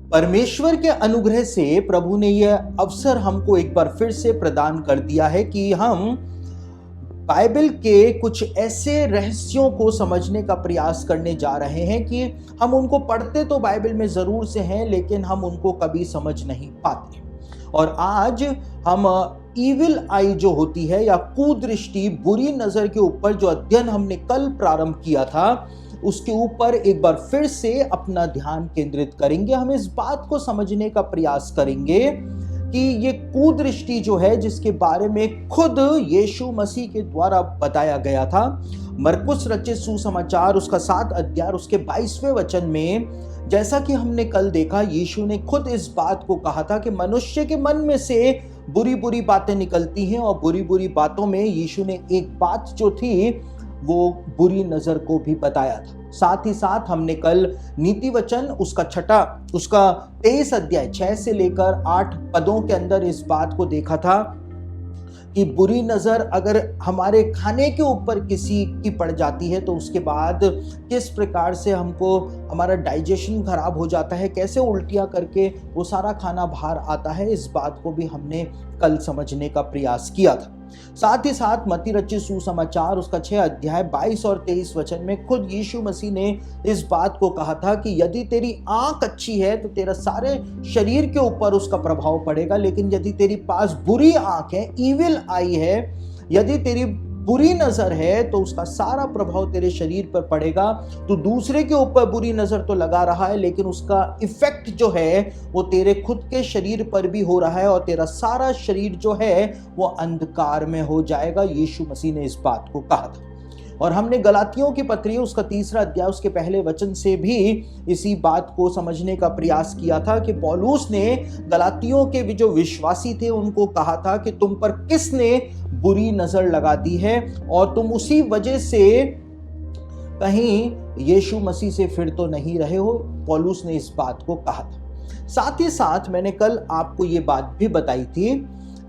परमेश्वर के अनुग्रह से प्रभु ने यह अवसर हमको एक बार फिर से प्रदान कर दिया है कि हम बाइबल के कुछ ऐसे रहस्यों को समझने का प्रयास करने जा रहे हैं कि हम उनको पढ़ते तो बाइबल में ज़रूर से हैं, लेकिन हम उनको कभी समझ नहीं पाते। और आज हम ईविल आई जो होती है या कुदृष्टि, बुरी नज़र के ऊपर जो अध्ययन हमने कल प्रारंभ किया था, उसके ऊपर एक बार फिर से अपना ध्यान केंद्रित करेंगे। हम इस बात को समझने का प्रयास करेंगे कि ये कुदृष्टि जो है, जिसके बारे में खुद यीशु मसीह के द्वारा बताया गया था, मरकुस रचित सुसमाचार उसका 7 अध्याय उसके 22वें वचन में, जैसा कि हमने कल देखा, यीशु ने खुद इस बात को कहा था कि मनुष्य के मन में से बुरी बुरी बातें निकलती हैं। और बुरी बुरी बातों में यीशु ने एक बात जो थी वो बुरी नजर को भी बताया था। साथ ही साथ हमने कल नीति वचन उसका 23 अध्याय 6 से लेकर 8 पदों के अंदर इस बात को देखा था कि बुरी नज़र अगर हमारे खाने के ऊपर किसी की पड़ जाती है तो उसके बाद किस प्रकार से हमको हमारा डाइजेशन खराब हो जाता है, कैसे उल्टियाँ करके वो सारा खाना बाहर आता है, इस बात को भी हमने कल समझने का प्रयास किया था। साथ ही साथ मत्ती रचित सुसमाचार उसका 6 अध्याय 22 और 23 वचन में खुद यीशु मसीह ने इस बात को कहा था कि यदि तेरी आंख अच्छी है तो तेरा सारे शरीर के ऊपर उसका प्रभाव पड़ेगा, लेकिन यदि तेरी पास बुरी आंख है, ईविल आई है, यदि तेरी बुरी नजर है तो उसका सारा प्रभाव तेरे शरीर पर पड़ेगा। तो दूसरे के ऊपर बुरी नजर तो लगा रहा है, लेकिन उसका इफेक्ट जो है वो तेरे खुद के शरीर पर भी हो रहा है और तेरा सारा शरीर जो है वो अंधकार में हो जाएगा। यीशु मसीह ने इस बात को कहा था। और हमने गलातियों की पत्री उसका 3 अध्याय उसके पहले वचन से भी इसी बात को समझने का प्रयास किया था कि पौलुस ने गलातियों के जो विश्वासी थे उनको कहा था कि तुम पर किसने बुरी नजर लगा दी है और तुम उसी वजह से कहीं यीशु मसीह से फिर तो नहीं रहे हो। पौलुस ने इस बात को कहा था। साथ ही साथ मैंने कल आपको ये बात भी बताई थी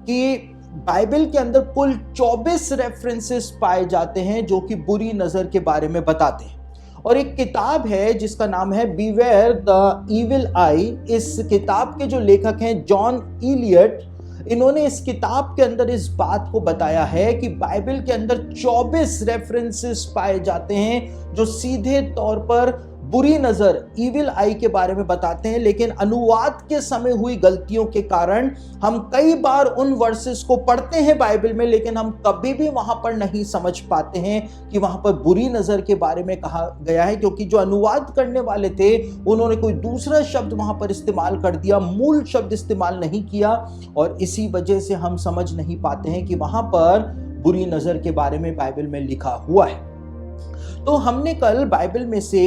कि बाइबल के अंदर कुल 24 रेफरेंसेस पाए जाते हैं जो कि बुरी नजर के बारे में बताते हैं। और एक किताब है जिसका नाम है बीवेयर द इविल आई। इस किताब के जो लेखक हैं जॉन इलियट, इन्होंने इस किताब के अंदर इस बात को बताया है कि बाइबल के अंदर 24 रेफरेंसेस पाए जाते हैं जो सीधे तौर पर बुरी नजर, ईविल आई के बारे में बताते हैं, लेकिन अनुवाद के समय हुई गलतियों के कारण हम कई बार उन वर्सेस को पढ़ते हैं बाइबल में, लेकिन हम कभी भी वहां पर नहीं समझ पाते हैं कि वहां पर बुरी नजर के बारे में कहा गया है, क्योंकि जो अनुवाद करने वाले थे उन्होंने कोई दूसरा शब्द वहां पर इस्तेमाल कर दिया, मूल शब्द इस्तेमाल नहीं किया, और इसी वजह से हम समझ नहीं पाते हैं कि वहां पर बुरी नजर के बारे में बाइबल में लिखा हुआ है। तो हमने कल बाइबल में से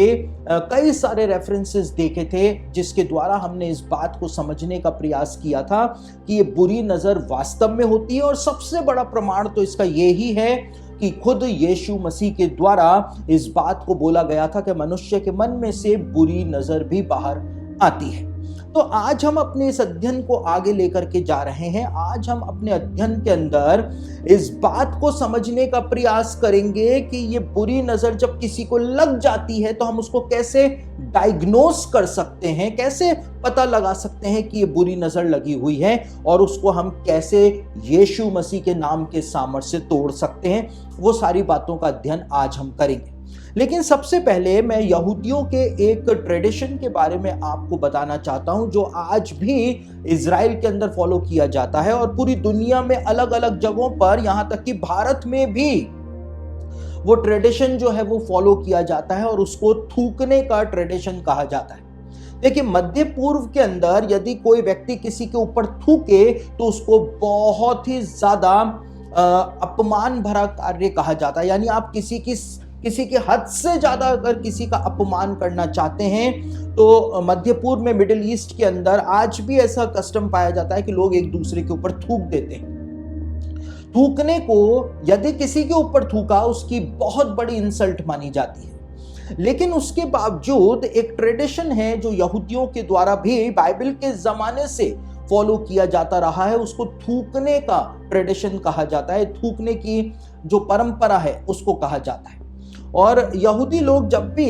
कई सारे रेफरेंसेस देखे थे जिसके द्वारा हमने इस बात को समझने का प्रयास किया था कि ये बुरी नजर वास्तव में होती है। और सबसे बड़ा प्रमाण तो इसका यही है कि खुद यीशु मसीह के द्वारा इस बात को बोला गया था कि मनुष्य के मन में से बुरी नजर भी बाहर आती है। तो आज हम अपने इस अध्ययन को आगे लेकर के जा रहे हैं। आज हम अपने अध्ययन के अंदर इस बात को समझने का प्रयास करेंगे कि ये बुरी नजर जब किसी को लग जाती है तो हम उसको कैसे डायग्नोस कर सकते हैं, कैसे पता लगा सकते हैं कि ये बुरी नजर लगी हुई है, और उसको हम कैसे यीशु मसीह के नाम के सामर्थ्य से तोड़ सकते हैं। वो सारी बातों का अध्ययन आज हम करेंगे। लेकिन सबसे पहले मैं यहूदियों के एक ट्रेडिशन के बारे में आपको बताना चाहता हूं जो आज भी इजराइल के अंदर फॉलो किया जाता है और पूरी दुनिया में अलग अलग जगहों पर, यहां तक कि भारत में भी वो ट्रेडिशन जो है वो फॉलो किया जाता है और उसको थूकने का ट्रेडिशन कहा जाता है। देखिए, मध्य पूर्व के अंदर यदि कोई व्यक्ति किसी के ऊपर थूके तो उसको बहुत ही ज्यादा अपमान भरा कार्य कहा जाता है। यानी आप किसी के हद से ज्यादा अगर किसी का अपमान करना चाहते हैं तो मध्य पूर्व में, मिडिल ईस्ट के अंदर आज भी ऐसा कस्टम पाया जाता है कि लोग एक दूसरे के ऊपर थूक देते हैं। थूकने को यदि किसी के ऊपर थूका उसकी बहुत बड़ी इंसल्ट मानी जाती है। लेकिन उसके बावजूद एक ट्रेडिशन है जो यहूदियों के द्वारा भी बाइबल के जमाने से फॉलो किया जाता रहा है, उसको थूकने का ट्रेडिशन कहा जाता है। थूकने की जो परंपरा है उसको कहा जाता है। और यहूदी लोग जब भी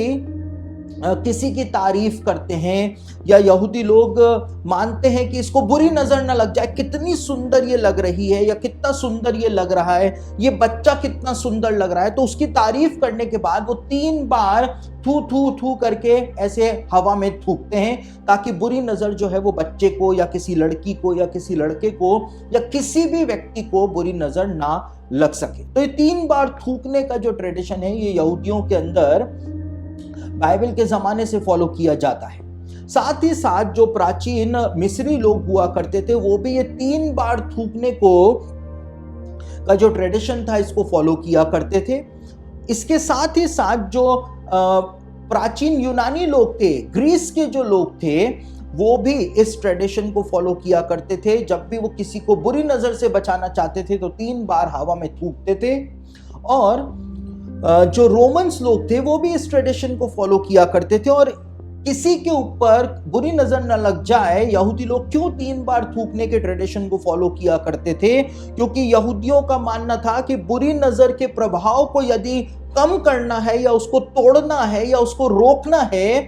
किसी की तारीफ करते हैं, या यहूदी लोग मानते हैं कि इसको बुरी नजर ना लग जाए, कितनी सुंदर ये लग रही है, या कितना सुंदर ये लग रहा है, ये बच्चा कितना सुंदर लग रहा है, तो उसकी तारीफ करने के बाद वो 3 बार थू थू थू करके ऐसे हवा में थूकते हैं, ताकि बुरी नजर जो है वो बच्चे को, या किसी लड़की को, या किसी लड़के को, या किसी भी व्यक्ति को बुरी नजर ना लग सके। तो ये 3 बार थूकने का जो ट्रेडिशन है, ये यहूदियों के अंदर बाइबल के जमाने से फॉलो किया जाता है। साथ ही साथ जो प्राचीन मिस्री लोग हुआ करते थे, वो भी ये 3 बार थूकने को का जो ट्रेडिशन था, इसको फॉलो किया करते थे। इसके साथ ही साथ जो प्राचीन यूनानी लोग थे, ग्रीस के जो लोग थे, वो भी इस ट्रेडिशन को फॉलो किया करते थे। जब भी वो किसी को बुरी नजर से बचाना चाहते थे तो 3 बार हवा में थूकते थे। और जो रोमन्स लोग थे, वो भी इस ट्रेडिशन को फॉलो किया करते थे। और किसी के ऊपर बुरी नजर न लग जाए, यहूदी लोग क्यों 3 बार थूकने के ट्रेडिशन को फॉलो किया करते थे? क्योंकि यहूदियों का मानना था कि बुरी नजर के प्रभाव को यदि कम करना है, या उसको तोड़ना है, या उसको रोकना है,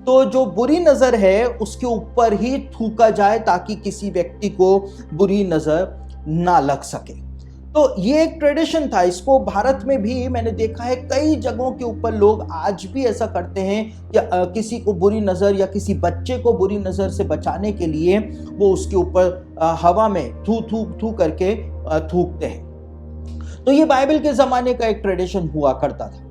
तो जो बुरी नजर है उसके ऊपर ही थूका जाए, ताकि किसी व्यक्ति को बुरी नजर ना लग सके। तो ये एक ट्रेडिशन था। इसको भारत में भी मैंने देखा है, कई जगहों के ऊपर लोग आज भी ऐसा करते हैं कि किसी को बुरी नज़र, या किसी बच्चे को बुरी नज़र से बचाने के लिए वो उसके ऊपर हवा में थू थू थू करके थूकते हैं। तो ये बाइबल के ज़माने का एक ट्रेडिशन हुआ करता था।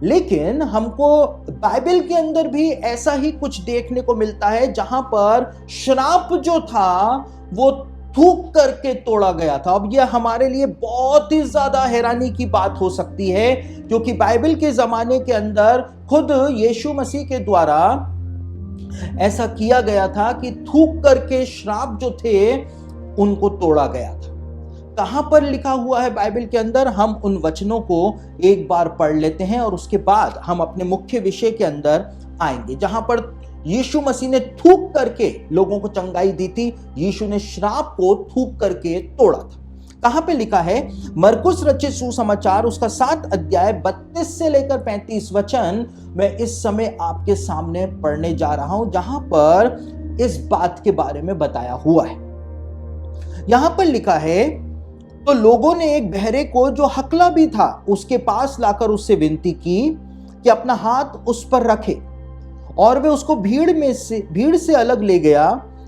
लेकिन हमको बाइबल के अंदर भी ऐसा ही कुछ देखने को मिलता है, जहां पर श्राप जो था वो थूक करके तोड़ा गया था। अब यह हमारे लिए बहुत ही ज्यादा हैरानी की बात हो सकती है, क्योंकि बाइबल के जमाने के अंदर खुद यीशु मसीह के द्वारा ऐसा किया गया था कि थूक करके श्राप जो थे उनको तोड़ा गया था। कहां पर लिखा हुआ है बाइबल के अंदर? हम उन वचनों को एक बार पढ़ लेते हैं और उसके बाद हम अपने मुख्य विषय के अंदर आएंगे, जहां पर यीशु मसीह ने थूक करके लोगों को चंगाई दी थी। यीशु ने श्राप को थूक करके तोड़ा था। कहां पे लिखा है? मरकुस रचित सुसमाचार उसका 7 अध्याय 32 से लेकर 35 वचन मैं इस समय आपके सामने पढ़ने जा रहा हूं, जहां पर इस बात के बारे में बताया हुआ है। यहां पर लिखा है, तो लोगों ने एक बहरे को जो हकला भी था उसके पास लाकर उससे विनती की कि अपना हाथ उस पर रखे, और वे उसको भीड़ से अलग ले गया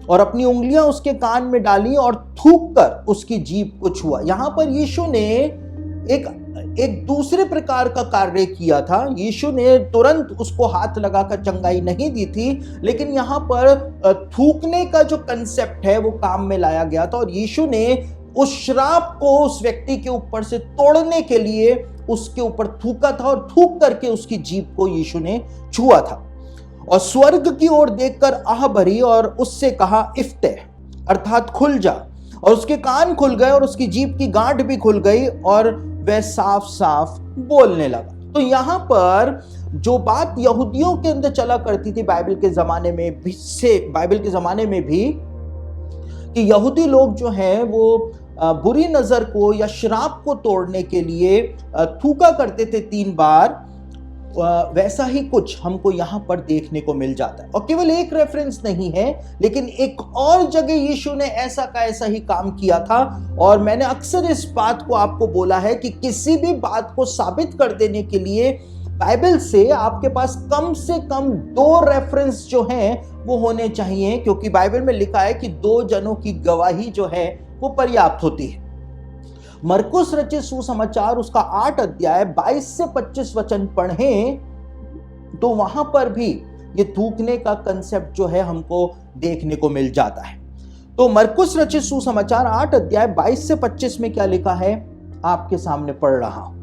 और अपनी उंगलियां उसके कान में डाली और थूक कर उसकी जीभ को छुआ। यहां पर यीशु ने एक दूसरे प्रकार का कार्य किया था। यीशु ने तुरंत उसको हाथ लगाकर चंगाई नहीं दी थी, लेकिन यहां पर थूकने का जो कंसेप्ट है वो काम में लाया गया था, और यीशु ने उस श्राप को उस व्यक्ति के ऊपर से तोड़ने के लिए उसके ऊपर थूका था, और थूक करके उसकी जीभ को यीशु ने छुआ था। और स्वर्ग की ओर देखकर आह भरी और उससे कहा, इफ्ते, अर्थात खुल जा। और उसके कान खुल गए और उसकी जीभ की गांठ भी खुल गई और वह साफ साफ बोलने लगा। तो यहां पर जो बात यहूदियों के अंदर चला करती थी बाइबल के जमाने में भी, कि यहूदी लोग जो हैं वो बुरी नजर को या श्राप को तोड़ने के लिए थूका करते थे 3 बार, वैसा ही कुछ हमको यहां पर देखने को मिल जाता है। और केवल एक रेफरेंस नहीं है, लेकिन एक और जगह यीशु ने ऐसा ही काम किया था। और मैंने अक्सर इस बात को आपको बोला है कि किसी भी बात को साबित कर देने के लिए बाइबल से आपके पास कम से कम 2 रेफरेंस जो हैं वो होने चाहिए, क्योंकि बाइबल में लिखा है कि 2 जनों की गवाही जो है वो पर्याप्त होती है। मरकुस रचित सुसमाचार उसका 8 अध्याय 22 से 25 वचन पढ़ें तो वहां पर भी ये थूकने का कंसेप्ट जो है हमको देखने को मिल जाता है। तो मरकुस रचित सुसमाचार 8 अध्याय 22 से 25 में क्या लिखा है, आपके सामने पढ़ रहा हूं।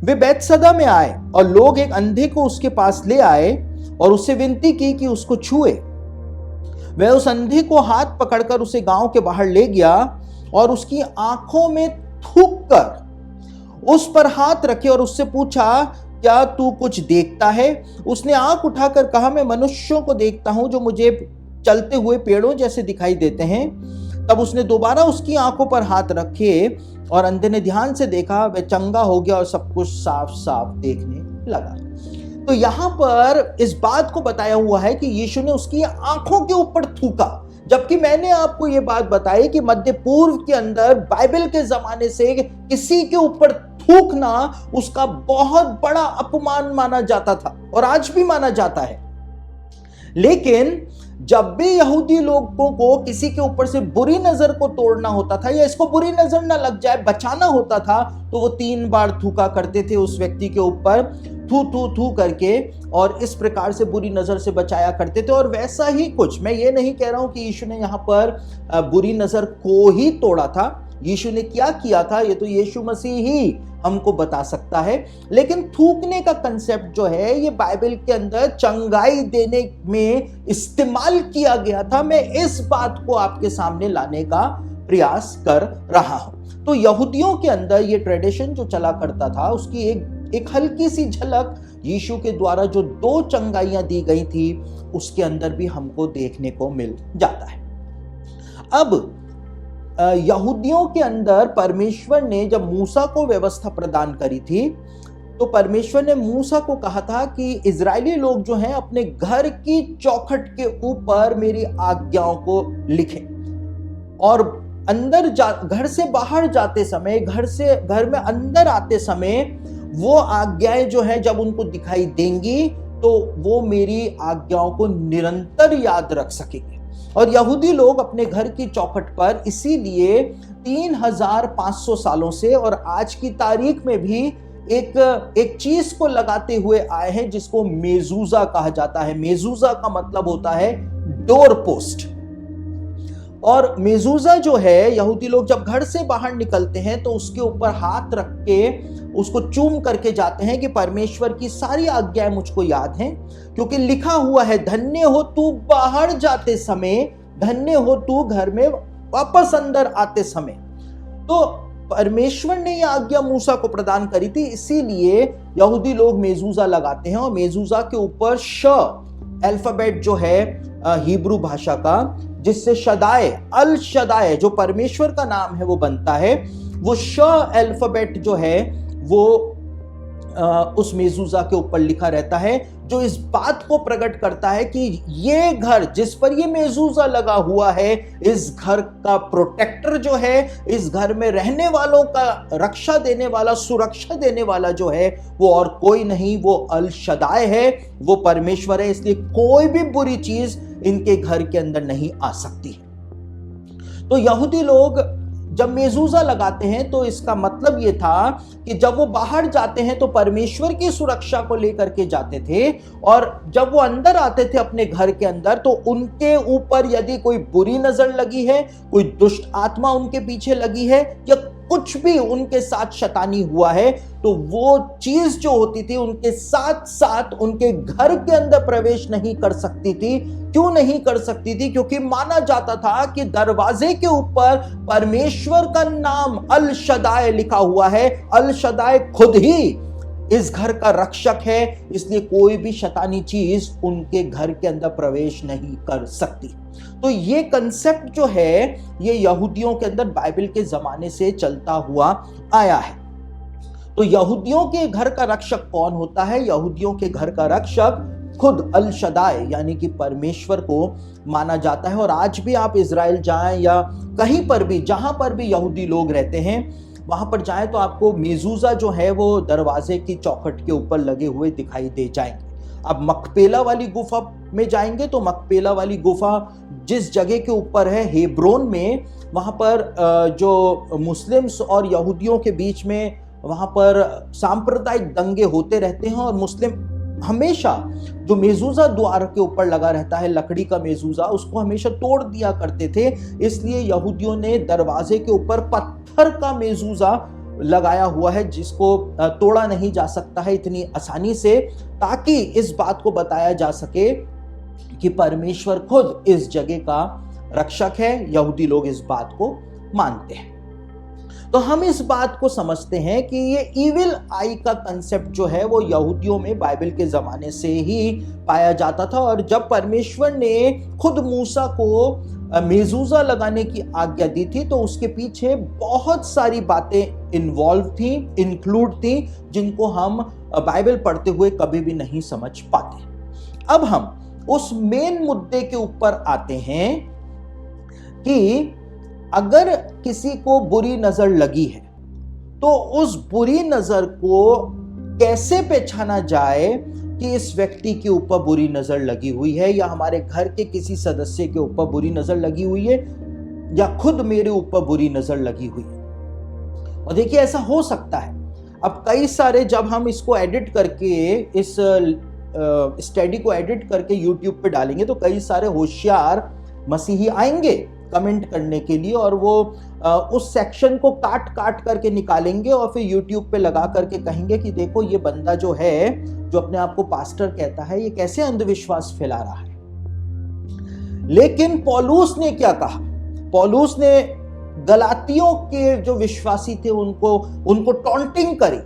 वे बैतसदा में आए और लोग एक अंधे को उसके पास ले आए और उससे विनती की कि उसको छुए। वह उस अंधे को हाथ पकड़कर उसे गांव के बाहर ले गया और उसकी आंखों में थूक कर उस पर हाथ रखे और उससे पूछा, क्या तू कुछ देखता है? उसने आंख उठाकर कहा, मैं मनुष्यों को देखता हूं जो मुझे चलते हुए पेड़ों जैसे दिखाई देते हैं। तब उसने दोबारा उसकी आंखों पर हाथ रखे और अंधे ने ध्यान से देखा, वह चंगा हो गया और सब कुछ साफ साफ देखने लगा। तो यहां पर इस बात को बताया हुआ है कि यीशु ने उसकी आंखों के ऊपर थूका, जबकि मैंने आपको यह बात बताई कि मध्य पूर्व के अंदर बाइबल के जमाने से किसी के ऊपर थूकना उसका बहुत बड़ा अपमान माना जाता था और आज भी माना जाता है। लेकिन जब भी यहूदी लोगों को किसी के ऊपर से बुरी नजर को तोड़ना होता था या इसको बुरी नजर ना लग जाए बचाना होता था, तो वो 3 बार थूका करते थे उस व्यक्ति के ऊपर, थू थू थू करके, और इस प्रकार से बुरी नजर से बचाया करते थे। और वैसा ही कुछ, मैं ये नहीं कह रहा हूं कि यीशु ने यहां पर बुरी नजर को ही तोड़ा था। यीशु ने क्या किया था ये तो यीशु मसीह ही हमको बता सकता है, लेकिन थूकने का कंसेप्ट जो है ये बाइबल के अंदर चंगाई देने में इस्तेमाल किया गया था। मैं इस बात को आपके सामने लाने का प्रयास कर रहा हूं। तो यहूदियों के अंदर ये ट्रेडिशन जो चला करता था उसकी एक हल्की सी झलक यीशु के द्वारा जो 2 चंगाइयां दी गई थी उसके अंदर भी हमको देखने को मिल जाता है। अब यहूदियों के अंदर परमेश्वर ने जब मूसा को व्यवस्था प्रदान करी थी, तो परमेश्वर ने मूसा को कहा था कि इजरायली लोग जो हैं अपने घर की चौखट के ऊपर मेरी आज्ञाओं को लिखें, और घर से बाहर जाते समय, घर में अंदर आते समय वो आज्ञाएं जो है जब उनको दिखाई देंगी तो वो मेरी आज्ञाओं को निरंतर याद रख सकेंगे। और यहूदी लोग अपने घर की चौखट पर इसीलिए 3500 सालों से और आज की तारीख में भी एक चीज को लगाते हुए आए हैं जिसको मेजूजा कहा जाता है। मेजूजा का मतलब होता है डोर पोस्ट। और मेजूजा जो है, यहूदी लोग जब घर से बाहर निकलते हैं तो उसके ऊपर हाथ रख के उसको चूम करके जाते हैं कि परमेश्वर की सारी आज्ञाएं मुझको याद हैं, क्योंकि लिखा हुआ है धन्य हो तू बाहर जाते समय, धन्य हो तू घर में वापस अंदर आते समय। तो परमेश्वर ने यह आज्ञा मूसा को प्रदान करी थी, इसीलिए यहूदी लोग मेजूजा लगाते हैं। और मेजूजा के ऊपर श अल्फाबेट जो है हिब्रू भाषा का, जिससे शदाय, अल शदाय जो परमेश्वर का नाम है वो बनता है, वो श अल्फाबेट जो है वो उस मेजूजा के ऊपर लिखा रहता है, जो इस बात को प्रकट करता है कि ये घर जिस पर ये मेजूजा लगा हुआ है, इस घर का प्रोटेक्टर जो है, इस घर में रहने वालों का रक्षा देने वाला, सुरक्षा देने वाला जो है वो और कोई नहीं, वो अल शदाय है, वो परमेश्वर है। इसलिए कोई भी बुरी चीज इनके घर के अंदर नहीं आ सकती। तो यहूदी लोग जब मेजूजा लगाते हैं तो इसका मतलब ये था कि जब वो बाहर जाते हैं तो परमेश्वर की सुरक्षा को लेकर के जाते थे, और जब वो अंदर आते थे अपने घर के अंदर तो उनके ऊपर यदि कोई बुरी नजर लगी है, कोई दुष्ट आत्मा उनके पीछे लगी है, या कुछ भी उनके साथ शैतानी हुआ है, तो वो चीज जो होती थी उनके साथ साथ उनके घर के अंदर प्रवेश नहीं कर सकती थी। क्यों नहीं कर सकती थी? क्योंकि माना जाता था कि दरवाजे के ऊपर परमेश्वर का नाम अल शदाय लिखा हुआ है। अल शदाय खुद ही इस घर का रक्षक है, इसलिए कोई भी शैतानी चीज उनके घर के अंदर प्रवेश नहीं कर सकती। तो ये कंसेप्ट जो है ये यहूदियों के अंदर बाइबल के जमाने से चलता हुआ आया है। तो यहूदियों के घर का रक्षक कौन होता है? यहूदियों के घर का रक्षक खुद अल शदाय यानी कि परमेश्वर को माना जाता है। और आज भी आप इजराइल जाएं या कहीं पर भी जहां पर भी यहूदी लोग रहते हैं वहां पर जाएं तो आपको मेजूजा जो है वो दरवाजे की चौखट के ऊपर लगे हुए दिखाई दे जाएंगे। अब मकपेला वाली गुफा में जाएंगे तो मकपेला वाली गुफा जिस जगह के ऊपर है हेब्रोन में, वहां पर जो मुस्लिम्स और यहूदियों के बीच में वहां पर सांप्रदायिक दंगे होते रहते हैं, और मुस्लिम हमेशा जो मेजूजा द्वार के ऊपर लगा रहता है लकड़ी का मेजूजा, उसको हमेशा तोड़ दिया करते थे। इसलिए यहूदियों ने दरवाजे के ऊपर पत्थर का मेजूजा लगाया हुआ है जिसको तोड़ा नहीं जा सकता है इतनी आसानी से, ताकि इस बात को बताया जा सके कि परमेश्वर खुद इस जगह का रक्षक है। यहूदी लोग इस बात को मानते हैं। तो हम इस बात को समझते हैं कि ये इविल आई का कंसेप्ट जो है वो यहूदियों में बाइबल के जमाने से ही पाया जाता था। और जब परमेश्वर ने खुद मूसा को मेजूजा लगाने की आज्ञा दी थी, तो उसके पीछे बहुत सारी बातें इन्वॉल्व थी, इंक्लूड थी, जिनको हम बाइबल पढ़ते हुए कभी भी नहीं समझ पाते। अब हम उस मेन मुद्दे के ऊपर आते हैं कि अगर किसी को बुरी नजर लगी है तो उस बुरी नजर को कैसे पहचाना जाए कि इस व्यक्ति के ऊपर बुरी नजर लगी हुई है, या हमारे घर के किसी सदस्य के ऊपर बुरी नजर लगी हुई है, या खुद मेरे ऊपर बुरी नजर लगी हुई है। और देखिए, ऐसा हो सकता है। अब कई सारे, जब हम इसको एडिट करके, इस स्टडी को एडिट करके यूट्यूब पे डालेंगे, तो कई सारे होशियार मसीही आएंगे कमेंट करने के लिए, और वो उस सेक्शन को काट काट करके निकालेंगे और फिर यूट्यूब पे लगा करके कहेंगे कि देखो, ये बंदा जो है, जो अपने आप को पास्टर कहता है, ये कैसे अंधविश्वास फैला रहा है। लेकिन पौलुस ने क्या कहा? पौलुस ने गलातियों के जो विश्वासी थे उनको टॉन्टिंग करी,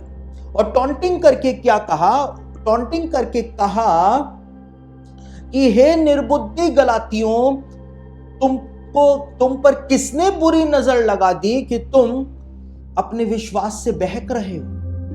और टॉन्टिंग करके क्या कहा? टॉन्टिंग करके कहा कि हे निर्बुद्धि गलातियों, तुम पर किसने बुरी नजर लगा दी कि तुम अपने विश्वास से बहक रहे हो?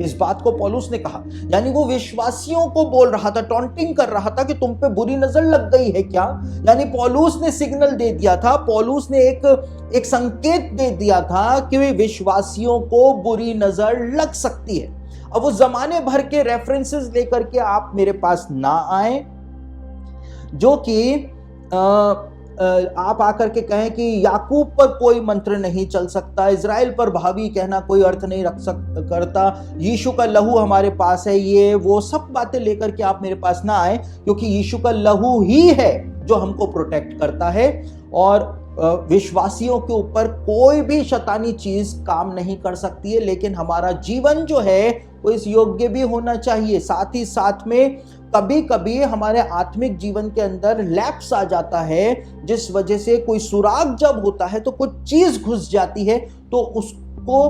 इस बात को पौलुस ने कहा। यानी वो विश्वासियों को बोल रहा था, टॉन्टिंग कर रहा था कि तुम पे बुरी नजर लग गई है क्या? यानी पौलुस ने सिग्नल दे दिया था, पौलुस ने एक संकेत दे दिया था कि विश्वासियों को बुरी नजर लग सकती है। अब वो जमाने भर के रेफरेंसेस लेकर के आप मेरे पास ना आए, जो कि आप आकर के कहें कि याकूब पर कोई मंत्र नहीं चल सकता, इजराइल पर भावी कहना कोई अर्थ नहीं करता, यीशु का लहू हमारे पास है, ये वो सब बातें लेकर के आप मेरे पास ना आए, क्योंकि यीशु का लहू ही है जो हमको प्रोटेक्ट करता है, और विश्वासियों के ऊपर कोई भी शैतानी चीज काम नहीं कर सकती है। लेकिन हमारा जीवन जो है वो इस योग्य भी होना चाहिए। साथ ही साथ में कभी कभी हमारे आत्मिक जीवन के अंदर लैप्स आ जाता है, जिस वजह से कोई सुराग जब होता है तो कुछ चीज घुस जाती है, तो उसको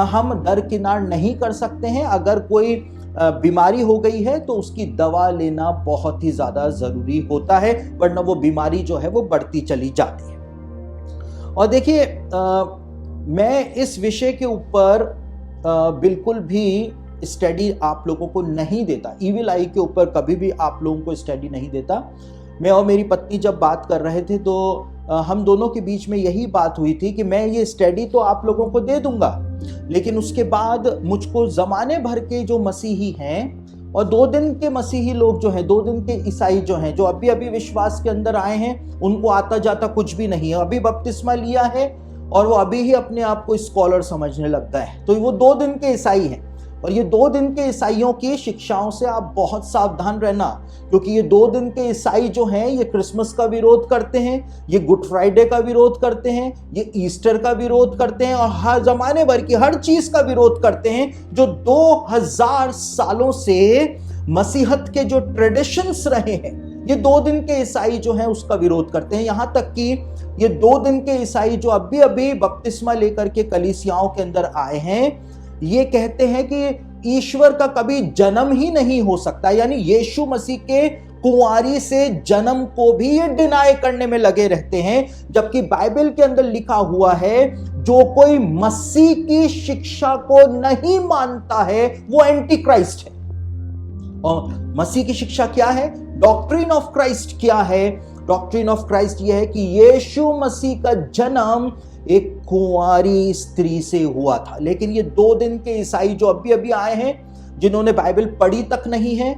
हम दरकिनार नहीं कर सकते हैं। अगर कोई बीमारी हो गई है तो उसकी दवा लेना बहुत ही ज्यादा जरूरी होता है, वरना वो बीमारी जो है वो बढ़ती चली जाती है। और देखिए, मैं इस विषय के ऊपर बिल्कुल भी स्टडी आप लोगों को नहीं देता, इविल आई के ऊपर कभी भी आप लोगों को स्टडी नहीं देता। मैं और मेरी पत्नी जब बात कर रहे थे तो हम दोनों के बीच में यही बात हुई थी कि मैं ये स्टडी तो आप लोगों को दे दूंगा, लेकिन उसके बाद मुझको जमाने भर के जो मसीही हैं और 2 दिन के मसीही लोग जो हैं, 2 दिन के ईसाई जो हैं, जो अभी अभी विश्वास के अंदर आए हैं, उनको आता जाता कुछ भी नहीं है, अभी बपतिस्मा लिया है और वो अभी ही अपने आप को स्कॉलर समझने लग गए हैं, तो वो 2 दिन के ईसाई हैं। और ये 2 दिन के ईसाइयों की शिक्षाओं से आप बहुत सावधान रहना, क्योंकि ये 2 दिन के ईसाई जो हैं, ये क्रिसमस का विरोध करते हैं, ये गुड फ्राइडे का विरोध करते हैं, ये ईस्टर का विरोध करते हैं, और हर जमाने भर की हर चीज का विरोध करते हैं जो 2000 सालों से मसीहत के जो ट्रेडिशंस रहे हैं, ये 2 दिन के ईसाई जो हैं उसका विरोध करते हैं। यहां तक कि ये 2 दिन के ईसाई जो अभी अभी बपतिस्मा लेकर के कलीसियाओं के अंदर आए हैं, ये कहते हैं कि ईश्वर का कभी जन्म ही नहीं हो सकता, यानी यीशु मसीह के कुंवारी से जन्म को भी ये डिनाई करने में लगे रहते हैं, जबकि बाइबल के अंदर लिखा हुआ है जो कोई मसीह की शिक्षा को नहीं मानता है वो एंटी क्राइस्ट है। और मसीह की शिक्षा क्या है? डॉक्ट्रिन ऑफ क्राइस्ट क्या है? डॉक्ट्रिन ऑफ क्राइस्ट यह है कि यीशु मसीह का जन्म एक कुंवारी स्त्री से हुआ था। लेकिन ये 2 दिन के ईसाई जो अभी अभी आए हैं, जिन्होंने बाइबल पढ़ी तक नहीं है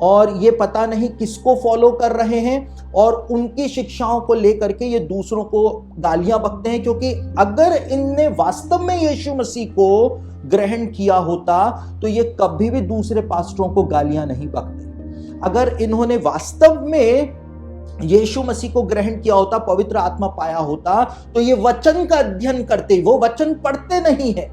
और ये पता नहीं किसको फॉलो कर रहे हैं, और उनकी शिक्षाओं को लेकर के ये दूसरों को गालियां बकते हैं, क्योंकि अगर इनने वास्तव में यीशु मसीह को ग्रहण किया होता तो ये कभी भी दूसरे पास्टरों को गालियां नहीं बकते। अगर इन्होंने वास्तव में यीशु मसीह को ग्रहण किया होता, पवित्र आत्मा पाया होता, तो ये वचन का अध्ययन करते। वो वचन पढ़ते नहीं है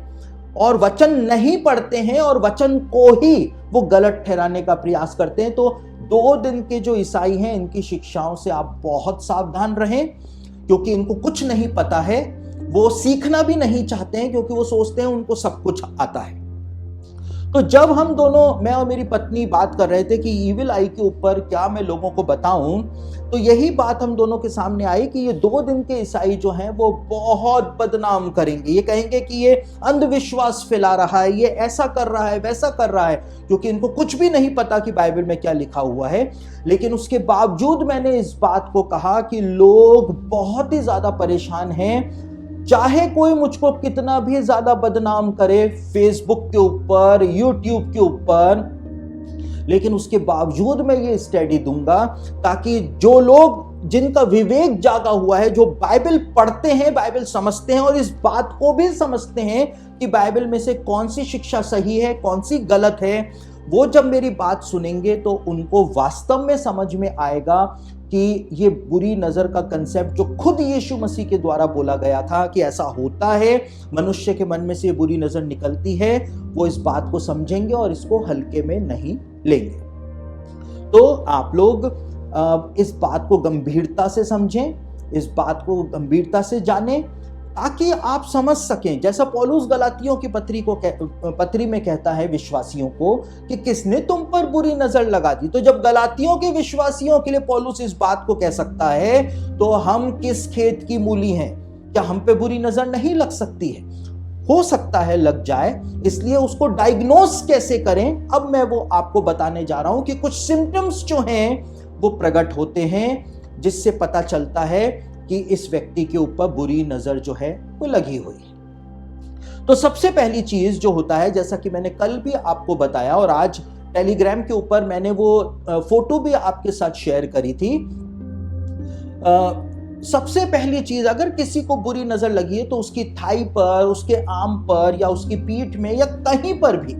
और वचन नहीं पढ़ते हैं और वचन को ही वो गलत ठहराने का प्रयास करते हैं। तो 2 दिन के जो ईसाई हैं, इनकी शिक्षाओं से आप बहुत सावधान रहें, क्योंकि इनको कुछ नहीं पता है, वो सीखना भी नहीं चाहते हैं, क्योंकि वो सोचते हैं उनको सब कुछ आता है। तो जब हम दोनों, मैं और मेरी पत्नी बात कर रहे थे कि ईविल आई के ऊपर क्या मैं लोगों को बताऊं, तो यही बात हम दोनों के सामने आई कि ये 2 दिन के ईसाई जो हैं वो बहुत बदनाम करेंगे। ये कहेंगे कि ये अंधविश्वास फैला रहा है, ये ऐसा कर रहा है, वैसा कर रहा है, क्योंकि इनको कुछ भी नहीं पता कि बाइबल में क्या लिखा हुआ है। लेकिन उसके बावजूद मैंने इस बात को कहा कि लोग बहुत ही ज्यादा परेशान हैं, चाहे कोई मुझको कितना भी ज्यादा बदनाम करे फेसबुक के ऊपर, यूट्यूब के ऊपर, लेकिन उसके बावजूद मैं ये स्टडी दूंगा ताकि जो लोग, जिनका विवेक जागा हुआ है, जो बाइबल पढ़ते हैं, बाइबल समझते हैं और इस बात को भी समझते हैं कि बाइबल में से कौन सी शिक्षा सही है, कौन सी गलत है, वो जब मेरी बात सुनेंगे तो उनको वास्तव में समझ में आएगा कि ये बुरी नजर का कंसेप्ट जो खुद यीशु मसीह के द्वारा बोला गया था कि ऐसा होता है, मनुष्य के मन में से ये बुरी नजर निकलती है, वो इस बात को समझेंगे और इसको हल्के में नहीं लेंगे। तो आप लोग इस बात को गंभीरता से समझें, इस बात को गंभीरता से जानें, ताकि आप समझ सकें। जैसा पौलुस गलातियों की पत्री में कहता है विश्वासियों को कि किसने तुम पर बुरी नजर लगा दी, तो जब गलातियों के विश्वासियों के लिए पौलुस इस बात को कह सकता है, तो हम किस खेत की मूली हैं? क्या हम पे बुरी नजर नहीं लग सकती है? हो सकता है लग जाए, इसलिए उसको डायग्नोस कैसे करें, अब मैं वो आपको बताने जा रहा हूं कि कुछ सिम्टम्स जो हैं वो प्रकट होते हैं, जिससे पता चलता है कि इस व्यक्ति के ऊपर बुरी नजर जो है वो लगी हुई है। तो सबसे पहली चीज जो होता है, जैसा कि मैंने कल भी आपको बताया और आज टेलीग्राम के ऊपर मैंने वो फोटो भी आपके साथ शेयर करी थी। सबसे पहली चीज, अगर किसी को बुरी नजर लगी है तो उसकी थाई पर, उसके आर्म पर या उसकी पीठ में या कहीं पर भी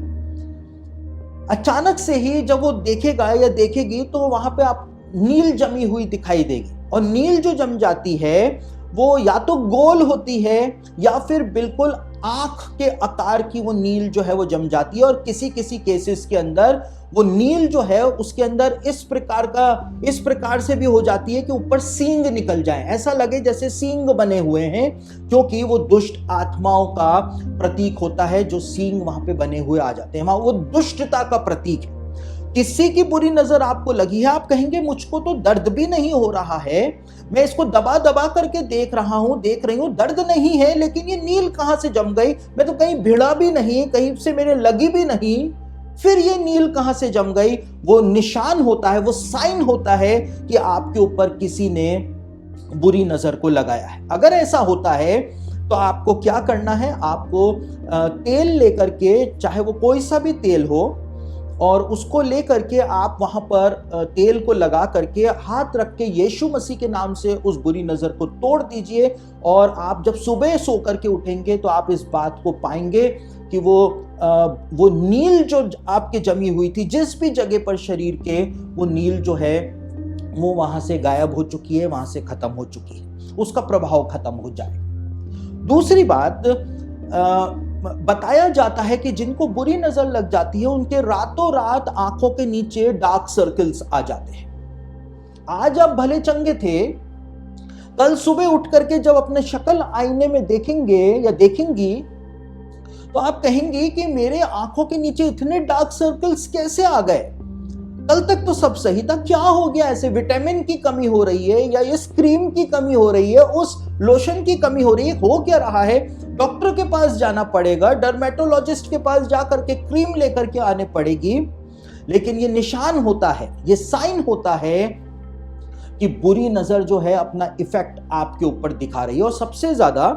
अचानक से ही जब वो देखेगा या देखेगी तो वहां पे आप नील जमी हुई दिखाई देगी। और नील जो जम जाती है वो या तो गोल होती है या फिर बिल्कुल आंख के आकार की वो नील जो है वो जम जाती है। और किसी किसी केसेस के अंदर वो नील जो है उसके अंदर इस प्रकार से भी हो जाती है कि ऊपर सींग निकल जाए, ऐसा लगे जैसे सींग बने हुए हैं, क्योंकि वो दुष्ट आत्माओं का प्रतीक होता है। जो सींग वहां पे बने हुए आ जाते हैं, वहां वो दुष्टता का प्रतीक है। किसी की बुरी नजर आपको लगी है, आप कहेंगे मुझको तो दर्द भी नहीं हो रहा है, मैं इसको दबा दबा करके देख रही हूं, दर्द नहीं है, लेकिन ये नील कहां से जम गई? मैं तो कहीं भिड़ा भी नहीं, कहीं से मेरे लगी भी नहीं, फिर ये नील कहां से जम गई? वो निशान होता है, वो साइन होता है कि आपके ऊपर किसी ने बुरी नजर को लगाया है। अगर ऐसा होता है तो आपको क्या करना है? आपको तेल लेकर के, चाहे वो कोई सा भी तेल हो, और उसको लेकर के आप वहां पर तेल को लगा करके हाथ रख के यीशु मसीह के नाम से उस बुरी नजर को तोड़ दीजिए। और आप जब सुबह सो करके उठेंगे तो आप इस बात को पाएंगे कि वो नील जो आपके जमी हुई थी जिस भी जगह पर शरीर के, वो नील जो है वो वहां से गायब हो चुकी है, वहां से खत्म हो चुकी है, उसका प्रभाव खत्म हो जाएगा। दूसरी बात, बताया जाता है कि जिनको बुरी नजर लग जाती है उनके रातों रात आंखों के नीचे डार्क सर्कल्स आ जाते हैं। आज आप भले चंगे थे, कल सुबह उठ करके जब अपने शक्ल आईने में देखेंगे या देखेंगी तो आप कहेंगी कि मेरे आंखों के नीचे इतने डार्क सर्कल्स कैसे आ गए? कल तक तो सब सही था, क्या हो गया? ऐसे विटामिन की कमी हो रही है, या इस क्रीम की कमी हो रही है, उस लोशन की कमी हो रही है, हो क्या रहा है? डॉक्टर के पास जाना पड़ेगा, डर्मेटोलॉजिस्ट के पास जाकर के क्रीम लेकर के आने पड़ेगी। लेकिन ये निशान होता है, ये साइन होता है कि बुरी नजर जो है अपना इफेक्ट आपके ऊपर दिखा रही है। और सबसे ज्यादा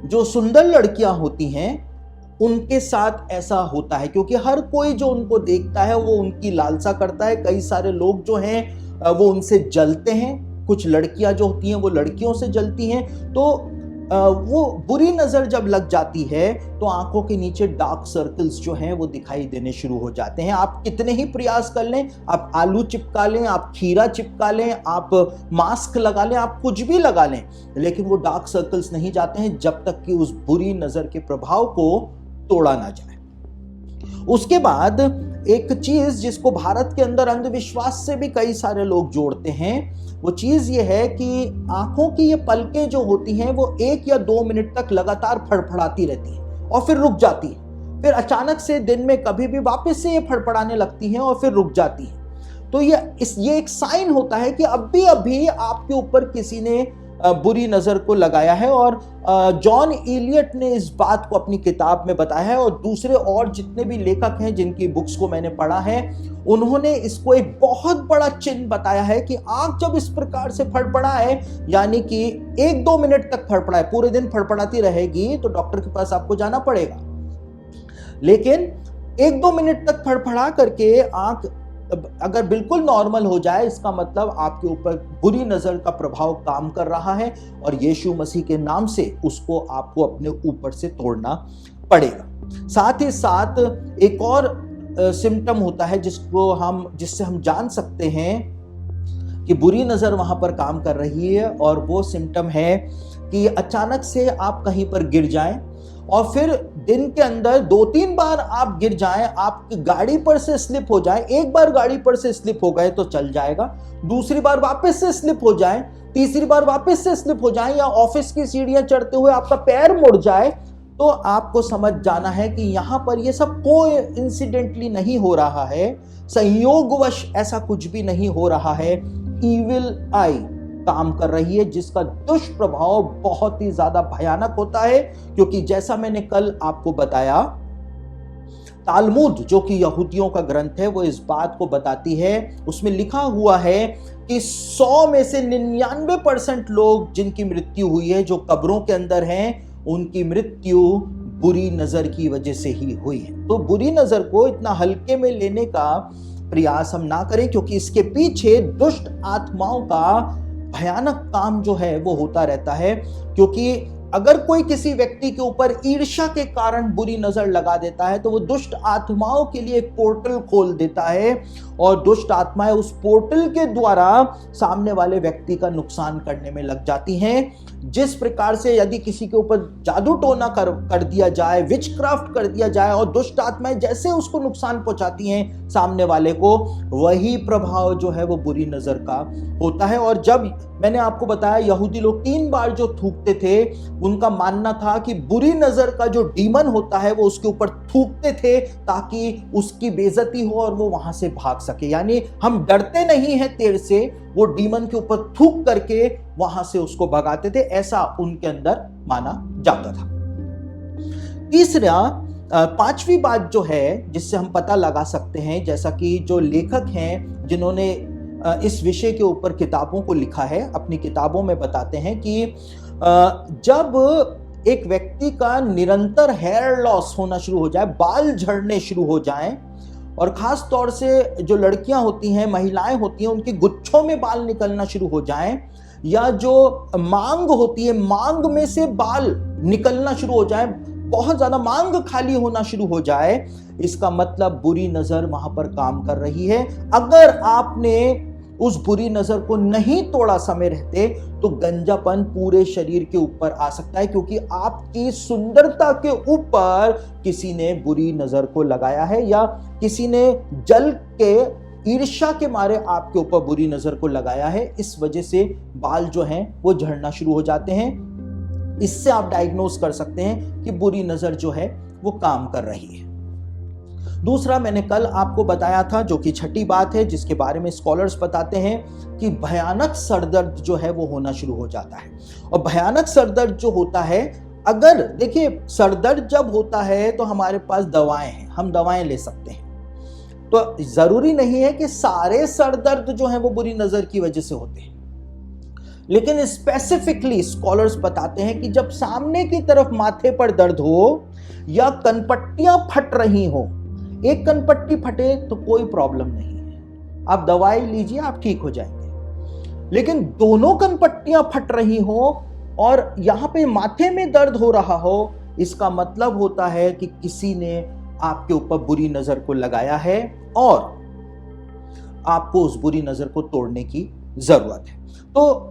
जो सुंदर लड़कियां होती हैं उनके साथ ऐसा होता है, क्योंकि हर कोई जो उनको देखता है वो उनकी लालसा करता है। कई सारे लोग जो हैं वो उनसे जलते हैं, कुछ लड़कियां जो होती हैं वो लड़कियों से जलती हैं। तो वो बुरी नजर जब लग जाती है तो आंखों के नीचे डार्क सर्कल्स जो हैं वो दिखाई देने शुरू हो जाते हैं। आप कितने ही प्रयास कर लें, आप आलू चिपका लें, आप खीरा चिपका लें, आप मास्क लगा लें, आप कुछ भी लगा लें, लेकिन वो डार्क सर्कल्स नहीं जाते हैं जब तक कि उस बुरी नजर के प्रभाव को तोड़ा ना जाए। उसके बाद एक चीज जिसको भारत के अंदर अंधविश्वास से भी कई सारे लोग जोड़ते हैं, वो चीज ये है कि आंखों की ये पलकें जो होती हैं वो 1 या 2 मिनट तक लगातार फड़फड़ाती रहती हैं और फिर रुक जाती है। फिर अचानक से दिन में कभी भी वापस से ये फड़फड़ाने लगती हैं और फिर रुक जाती हैं। तो ये एक साइन होता है कि अभी अभी आपके ऊपर किसी ने बुरी नजर को लगाया है। और जॉन एलियट ने इस बात को अपनी किताब में बताया है, और दूसरे और जितने भी लेखक हैं जिनकी बुक्स को मैंने पढ़ा है, उन्होंने इसको एक बहुत बड़ा चिन्ह बताया है कि आंख जब इस प्रकार से फड़फड़ाए, यानी कि 1-2 मिनट तक फड़फड़ाए, पूरे दिन फड़फड़ाती रहेगी तो डॉक्टर के पास आपको जाना पड़ेगा। लेकिन 1-2 मिनट तक फड़फड़ा करके आंख अगर बिल्कुल नॉर्मल हो जाए, इसका मतलब आपके ऊपर बुरी नजर का प्रभाव काम कर रहा है, और यीशु मसीह के नाम से उसको आपको अपने ऊपर से तोड़ना पड़ेगा। साथ ही साथ एक और सिम्टम होता है जिससे हम जान सकते हैं कि बुरी नजर वहां पर काम कर रही है, और वो सिम्टम है कि अचानक से आप कहीं पर गिर जाएं, और फिर दिन के अंदर 2-3 बार आप गिर जाएं, आपकी गाड़ी पर से स्लिप हो जाए। एक बार गाड़ी पर से स्लिप हो गए तो चल जाएगा, दूसरी बार वापस से स्लिप हो जाए, तीसरी बार वापस से स्लिप हो जाए, या ऑफिस की सीढ़ियां चढ़ते हुए आपका पैर मुड़ जाए, तो आपको समझ जाना है कि यहां पर ये सब कोइंसिडेंटली नहीं हो रहा है, संयोगवश ऐसा कुछ भी नहीं हो रहा है। इविल आई काम कर रही है, जिसका दुष्प्रभाव बहुत ही ज्यादा भयानक होता है, क्योंकि जैसा मैंने कल आपको बताया, तालमुद जो कि यहूदियों का ग्रंथ है, वो इस बात को बताती है, उसमें लिखा हुआ है कि 100 में से 99% लोग जिनकी मृत्यु हुई है, जो कब्रों के अंदर हैं, उनकी मृत्यु बुरी नजर की वजह से ही हुई है। तो बुरी नजर को इतना हल्के में लेने का प्रयास हम ना करें, क्योंकि इसके पीछे दुष्ट आत्माओं का भयानक काम जो है वो होता रहता है। क्योंकि अगर कोई किसी व्यक्ति के ऊपर ईर्ष्या के कारण बुरी नजर लगा देता है, तो वो दुष्ट आत्माओं के लिए एक पोर्टल खोल देता है, और दुष्ट आत्माएं उस पोर्टल के द्वारा सामने वाले व्यक्ति का नुकसान करने में लग जाती हैं। जिस प्रकार से यदि किसी के ऊपर जादू टोना कर दिया जाए, विचक्राफ्ट कर दिया जाए, और दुष्ट आत्माएं जैसे उसको नुकसान पहुंचाती हैं सामने वाले को, वही प्रभाव जो है वो बुरी नजर का होता है। और जब मैंने आपको बताया यहूदी लोग 3 बार जो थूकते थे, उनका मानना था कि बुरी नजर का जो डीमन होता है वो उसके ऊपर थूकते थे ताकि उसकी बेइज्जती हो और वो वहां से भाग सके। यानी हम डरते नहीं हैं तेरे से, वो डीमन के ऊपर थूक करके वहां से उसको भगाते थे, ऐसा उनके अंदर माना जाता था। तीसरा 5वीं बात जो है जिससे हम पता लगा सकते हैं, जैसा कि जो लेखक हैं जिन्होंने इस विषय के ऊपर किताबों को लिखा है, अपनी किताबों में बताते हैं कि जब एक व्यक्ति का निरंतर हेयर लॉस होना शुरू हो जाए, बाल झड़ने शुरू हो जाएं, और खास तौर से जो लड़कियां होती हैं, महिलाएं होती हैं, उनके गुच्छों में बाल निकलना शुरू हो जाएं, या जो मांग होती है, मांग में से बाल निकलना शुरू हो जाए, बहुत ज्यादा मांग खाली होना शुरू हो जाए, इसका मतलब बुरी नजर वहां पर काम कर रही है। अगर आपने उस बुरी नजर को नहीं तोड़ा समय रहते, तो गंजापन पूरे शरीर के ऊपर आ सकता है, क्योंकि आपकी सुंदरता के ऊपर किसी ने बुरी नजर को लगाया है, या किसी ने जल के ईर्ष्या के मारे आपके ऊपर बुरी नजर को लगाया है। इस वजह से बाल जो हैं वो झड़ना शुरू हो जाते हैं। इससे आप डायग्नोज कर सकते हैं कि बुरी नजर जो है वो काम कर रही है। दूसरा मैंने कल आपको बताया था, जो कि 6ठी बात है, जिसके बारे में स्कॉलर्स बताते हैं कि भयानक सरदर्द जो है वो होना शुरू हो जाता है। और भयानक सरदर्द जो होता है, अगर देखिए सरदर्द जब होता है तो हमारे पास दवाएं हैं, हम दवाएं ले सकते हैं, तो जरूरी नहीं है कि सारे सरदर्द जो है वो बुरी नजर की वजह से होते हैं। लेकिन स्पेसिफिकली स्कॉलर्स बताते हैं कि जब सामने की तरफ माथे पर दर्द हो, या कनपट्टियां फट रही हो, एक कनपट्टी फटे तो कोई प्रॉब्लम नहीं है, आप दवाई लीजिए, आप ठीक हो जाएंगे। लेकिन दोनों कनपट्टियां फट रही हो और यहां पे माथे में दर्द हो रहा हो, इसका मतलब होता है कि किसी ने आपके ऊपर बुरी नजर को लगाया है, और आपको उस बुरी नजर को तोड़ने की जरूरत है। तो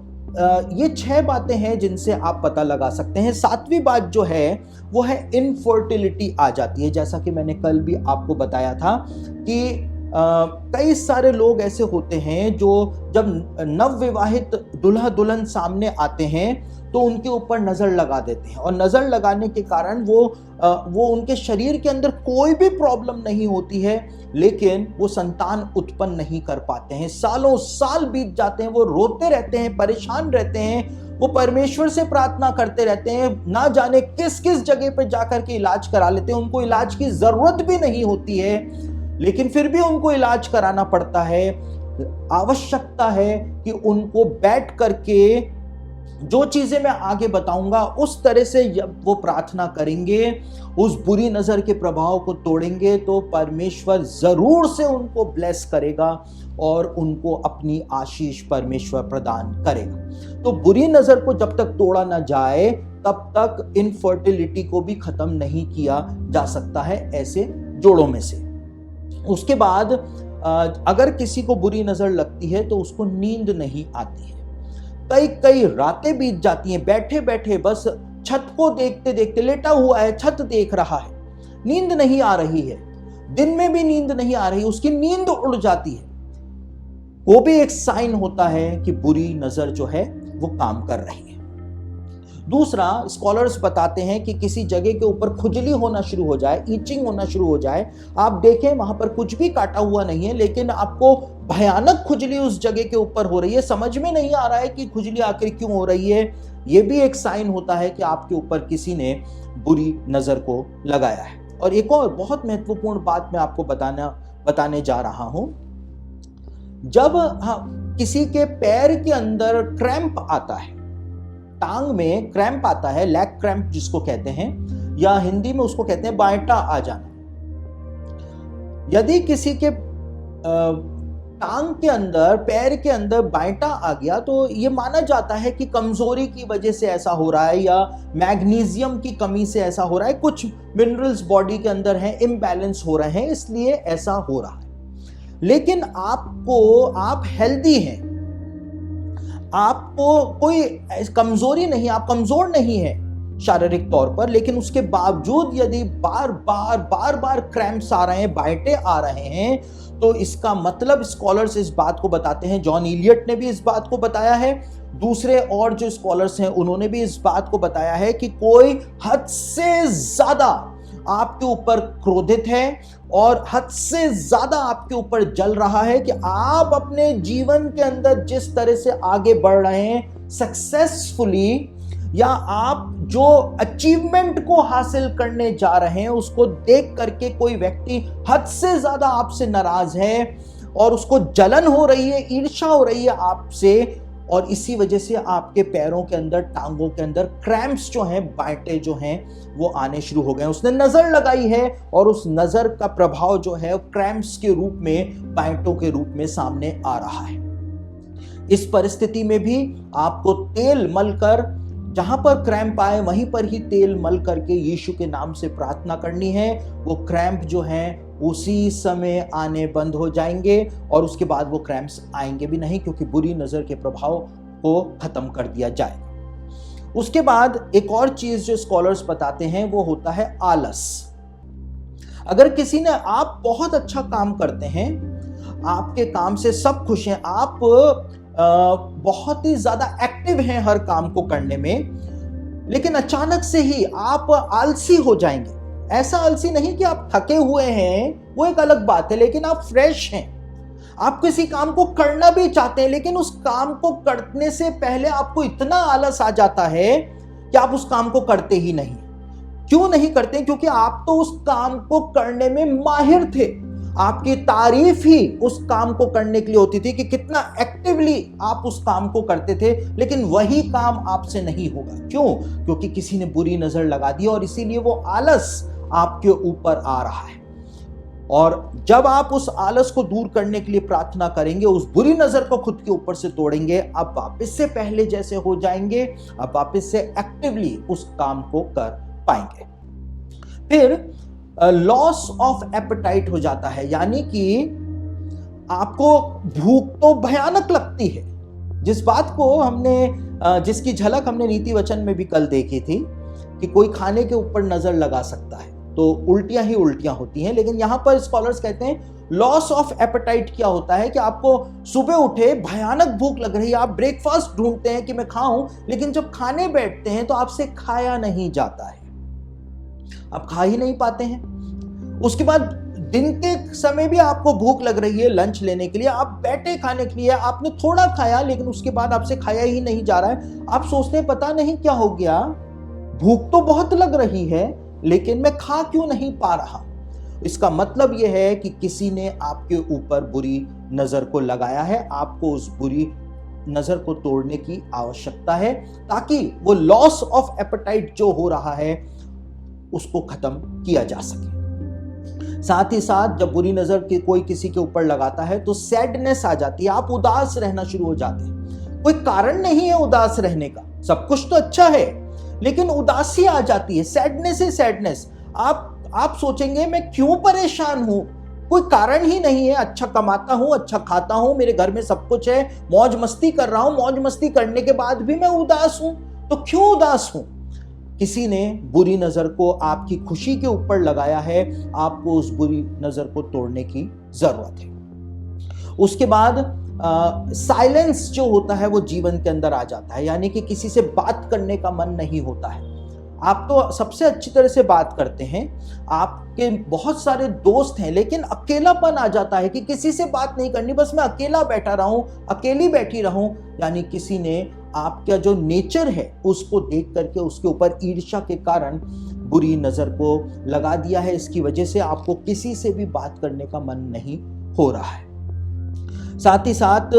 ये 6 बातें हैं जिनसे आप पता लगा सकते हैं। 7वीं बात जो है वो है इनफर्टिलिटी आ जाती है। जैसा कि मैंने कल भी आपको बताया था कि कई सारे लोग ऐसे होते हैं जो जब नवविवाहित दूल्हा दुल्हन सामने आते हैं तो उनके ऊपर नजर लगा देते हैं, और नजर लगाने के कारण वो उनके शरीर के अंदर कोई भी प्रॉब्लम नहीं होती है, लेकिन वो संतान उत्पन्न नहीं कर पाते हैं। सालों साल बीत जाते हैं, वो रोते रहते हैं, परेशान रहते हैं, वो परमेश्वर से प्रार्थना करते रहते हैं, ना जाने किस किस जगह पे जाकर के इलाज करा लेते हैं। उनको इलाज की जरूरत भी नहीं होती है, लेकिन फिर भी उनको इलाज कराना पड़ता है। आवश्यकता है कि उनको बैठ करके जो चीजें मैं आगे बताऊंगा उस तरह से जब वो प्रार्थना करेंगे, उस बुरी नजर के प्रभाव को तोड़ेंगे, तो परमेश्वर जरूर से उनको ब्लेस करेगा और उनको अपनी आशीष परमेश्वर प्रदान करेगा। तो बुरी नजर को जब तक तोड़ा ना जाए तब तक इनफर्टिलिटी को भी खत्म नहीं किया जा सकता है ऐसे जोड़ों में से। उसके बाद अगर किसी को बुरी नजर लगती है तो उसको नींद नहीं आती है, कई कई रातें बीत जाती हैं, बैठे बैठे बस छत को देखते देखते, लेटा हुआ है, छत देख रहा है, नींद नहीं आ रही है, दिन में भी नींद नहीं आ रही, उसकी नींद उड़ जाती है। वो भी एक साइन होता है कि बुरी नजर जो है वो काम कर रही है। दूसरा, स्कॉलर्स बताते हैं कि किसी जगह के ऊपर खुजली होना शुरू हो जाए, ईचिंग होना शुरू हो जाए, आप देखें वहां पर कुछ भी काटा हुआ नहीं है, लेकिन आपको भयानक खुजली उस जगह के ऊपर हो रही है, समझ में नहीं आ रहा है कि खुजली आखिर क्यों हो रही है, यह भी एक साइन होता है कि आपके ऊपर किसी ने बुरी नजर को लगाया है। और एक और बहुत महत्वपूर्ण बात मैं आपको बताने जा रहा हूं। जब किसी के पैर के अंदर क्रैम्प आता है, टांग में क्रैम्प आता है, लेग क्रैम्प जिसको कहते हैं, या हिंदी में उसको कहते हैं बायटा आ जाना। यदि किसी के टांग के अंदर, पैर के अंदर बायटा आ गया तो यह माना जाता है कि कमजोरी की वजह से ऐसा हो रहा है, या मैग्नीशियम की कमी से ऐसा हो रहा है, कुछ मिनरल्स बॉडी के अंदर हैं, इम्बैलेंस हो रहे हैं, इसलिए ऐसा हो रहा है। लेकिन आप हेल्दी हैं, आपको कोई कमजोरी नहीं, आप कमजोर नहीं है शारीरिक तौर पर, लेकिन उसके बावजूद यदि बार बार क्रैम्प्स आ रहे हैं, बाइटें आ रहे हैं, तो इसका मतलब स्कॉलर्स इस बात को बताते हैं, जॉन इलियट ने भी इस बात को बताया है, दूसरे और जो स्कॉलर्स हैं उन्होंने भी इस बात को बताया है कि कोई हद से ज्यादा आपके ऊपर क्रोधित है और हद से ज्यादा आपके ऊपर जल रहा है कि आप अपने जीवन के अंदर जिस तरह से आगे बढ़ रहे हैं सक्सेसफुली, या आप जो अचीवमेंट को हासिल करने जा रहे हैं उसको देख करके कोई व्यक्ति हद से ज्यादा आपसे नाराज है और उसको जलन हो रही है, ईर्ष्या हो रही है आपसे, और इसी वजह से आपके पैरों के अंदर, टांगों के अंदर क्रैम्प्स जो हैं, बाइटें जो हैं वो आने शुरू हो गए। उसने नजर लगाई है और उस नजर का प्रभाव जो है क्रैम्प्स के रूप में, बाइटों के रूप में सामने आ रहा है। इस परिस्थिति में भी आपको तेल मलकर, जहां पर क्रैम्प आए वहीं पर ही तेल मल करके यीशु के नाम से प्रार्थना करनी है। वो क्रैम्प जो हैं उसी समय आने बंद हो जाएंगे और उसके बाद वो क्रैम्प्स आएंगे भी नहीं, क्योंकि बुरी नजर के प्रभाव को खत्म कर दिया जाएगा। उसके बाद एक और चीज जो स्कॉलर्स बताते हैं वो होता है आलस। अगर किसी ने, आप बहुत अच्छा काम करते हैं, आपके काम से सब खुश हैं, आप बहुत ही ज्यादा एक्टिव हैं हर काम को करने में, लेकिन अचानक से ही आप आलसी हो जाएंगे। ऐसा आलसी नहीं कि आप थके हुए हैं, वो एक अलग बात है, लेकिन आप फ्रेश हैं, आप किसी काम को करना भी चाहते हैं, लेकिन उस काम को करने से पहले आपको इतना आलस आ जाता है कि आप उस काम को करते ही नहीं। क्यों नहीं करते? क्योंकि आप तो उस काम को करने में माहिर थे, आपकी तारीफ ही उस काम को करने के लिए होती थी कि कितना एक्टिवली आप उस काम को करते थे, लेकिन वही काम आपसे नहीं होगा। क्यों? क्योंकि किसी ने बुरी नजर लगा दी और इसीलिए वो आलस आपके ऊपर आ रहा है। और जब आप उस आलस को दूर करने के लिए प्रार्थना करेंगे, उस बुरी नजर को खुद के ऊपर से तोड़ेंगे, अब वापस से पहले जैसे हो जाएंगे, अब वापस से एक्टिवली उस काम को कर पाएंगे। फिर लॉस ऑफ एपेटाइट हो जाता है, यानी कि आपको भूख तो भयानक लगती है, जिस बात को हमने, जिसकी झलक हमने नीति वचन में भी कल देखी थी कि कोई खाने के ऊपर नजर लगा सकता है, तो उल्टियां ही उल्टियां होती हैं। लेकिन यहां पर स्कॉलर्स कहते हैं लॉस ऑफ एपेटाइट क्या होता है कि आपको सुबह उठे भयानक भूख लग रही है, आप ब्रेकफास्ट ढूंढते हैं कि मैं खाऊं, लेकिन जब खाने बैठते हैं तो आपसे खाया नहीं जाता है, आप खा ही नहीं पाते हैं। उसके बाद दिन के समय भी आपको भूख लग रही है लंच लेने के लिए, आप बैठे खाने के लिए, आपने थोड़ा खाया लेकिन उसके बाद आपसे खाया ही नहीं जा रहा है। आप सोचते हैं पता नहीं क्या हो गया, भूख तो बहुत लग रही है लेकिन मैं खा क्यों नहीं पा रहा। इसका मतलब यह है कि किसी ने आपके ऊपर बुरी नजर को लगाया है। आपको उस बुरी नजर को तोड़ने की आवश्यकता है ताकि वो लॉस ऑफ एपेटाइट जो हो रहा है उसको खत्म किया जा सके। साथ ही साथ जब बुरी नजर की कोई किसी के ऊपर लगाता है तो सैडनेस आ जाती है, आप उदास रहना शुरू हो जाते हैं। कोई कारण नहीं है उदास रहने का, सब कुछ तो अच्छा है लेकिन उदासी आ जाती है, सैडनेस है सैडनेस। आप सोचेंगे मैं क्यों परेशान हूं, कोई कारण ही नहीं है, अच्छा कमाता हूं, अच्छा खाता हूं, मेरे घर में सब कुछ है, मौज मस्ती कर रहा हूं, मौज मस्ती करने के बाद भी मैं उदास हूं, तो क्यों उदास हूं। किसी ने बुरी नजर को आपकी खुशी के ऊपर लगाया है, आपको उस बुरी नजर को तोड़ने की जरूरत है। उसके बाद साइलेंस जो होता है वो जीवन के अंदर आ जाता है, यानी कि किसी से बात करने का मन नहीं होता है। आप तो सबसे अच्छी तरह से बात करते हैं, आपके बहुत सारे दोस्त हैं, लेकिन अकेलापन आ जाता है कि किसी से बात नहीं करनी, बस मैं अकेला बैठा रहूं, अकेली बैठी रहूं। यानी किसी ने आपका जो नेचर है उसको देख करके उसके ऊपर ईर्ष्या के कारण बुरी नजर को लगा दिया है। इसकी वजह से आपको किसी से भी बात करने का मन नहीं हो रहा है। साथ ही साथ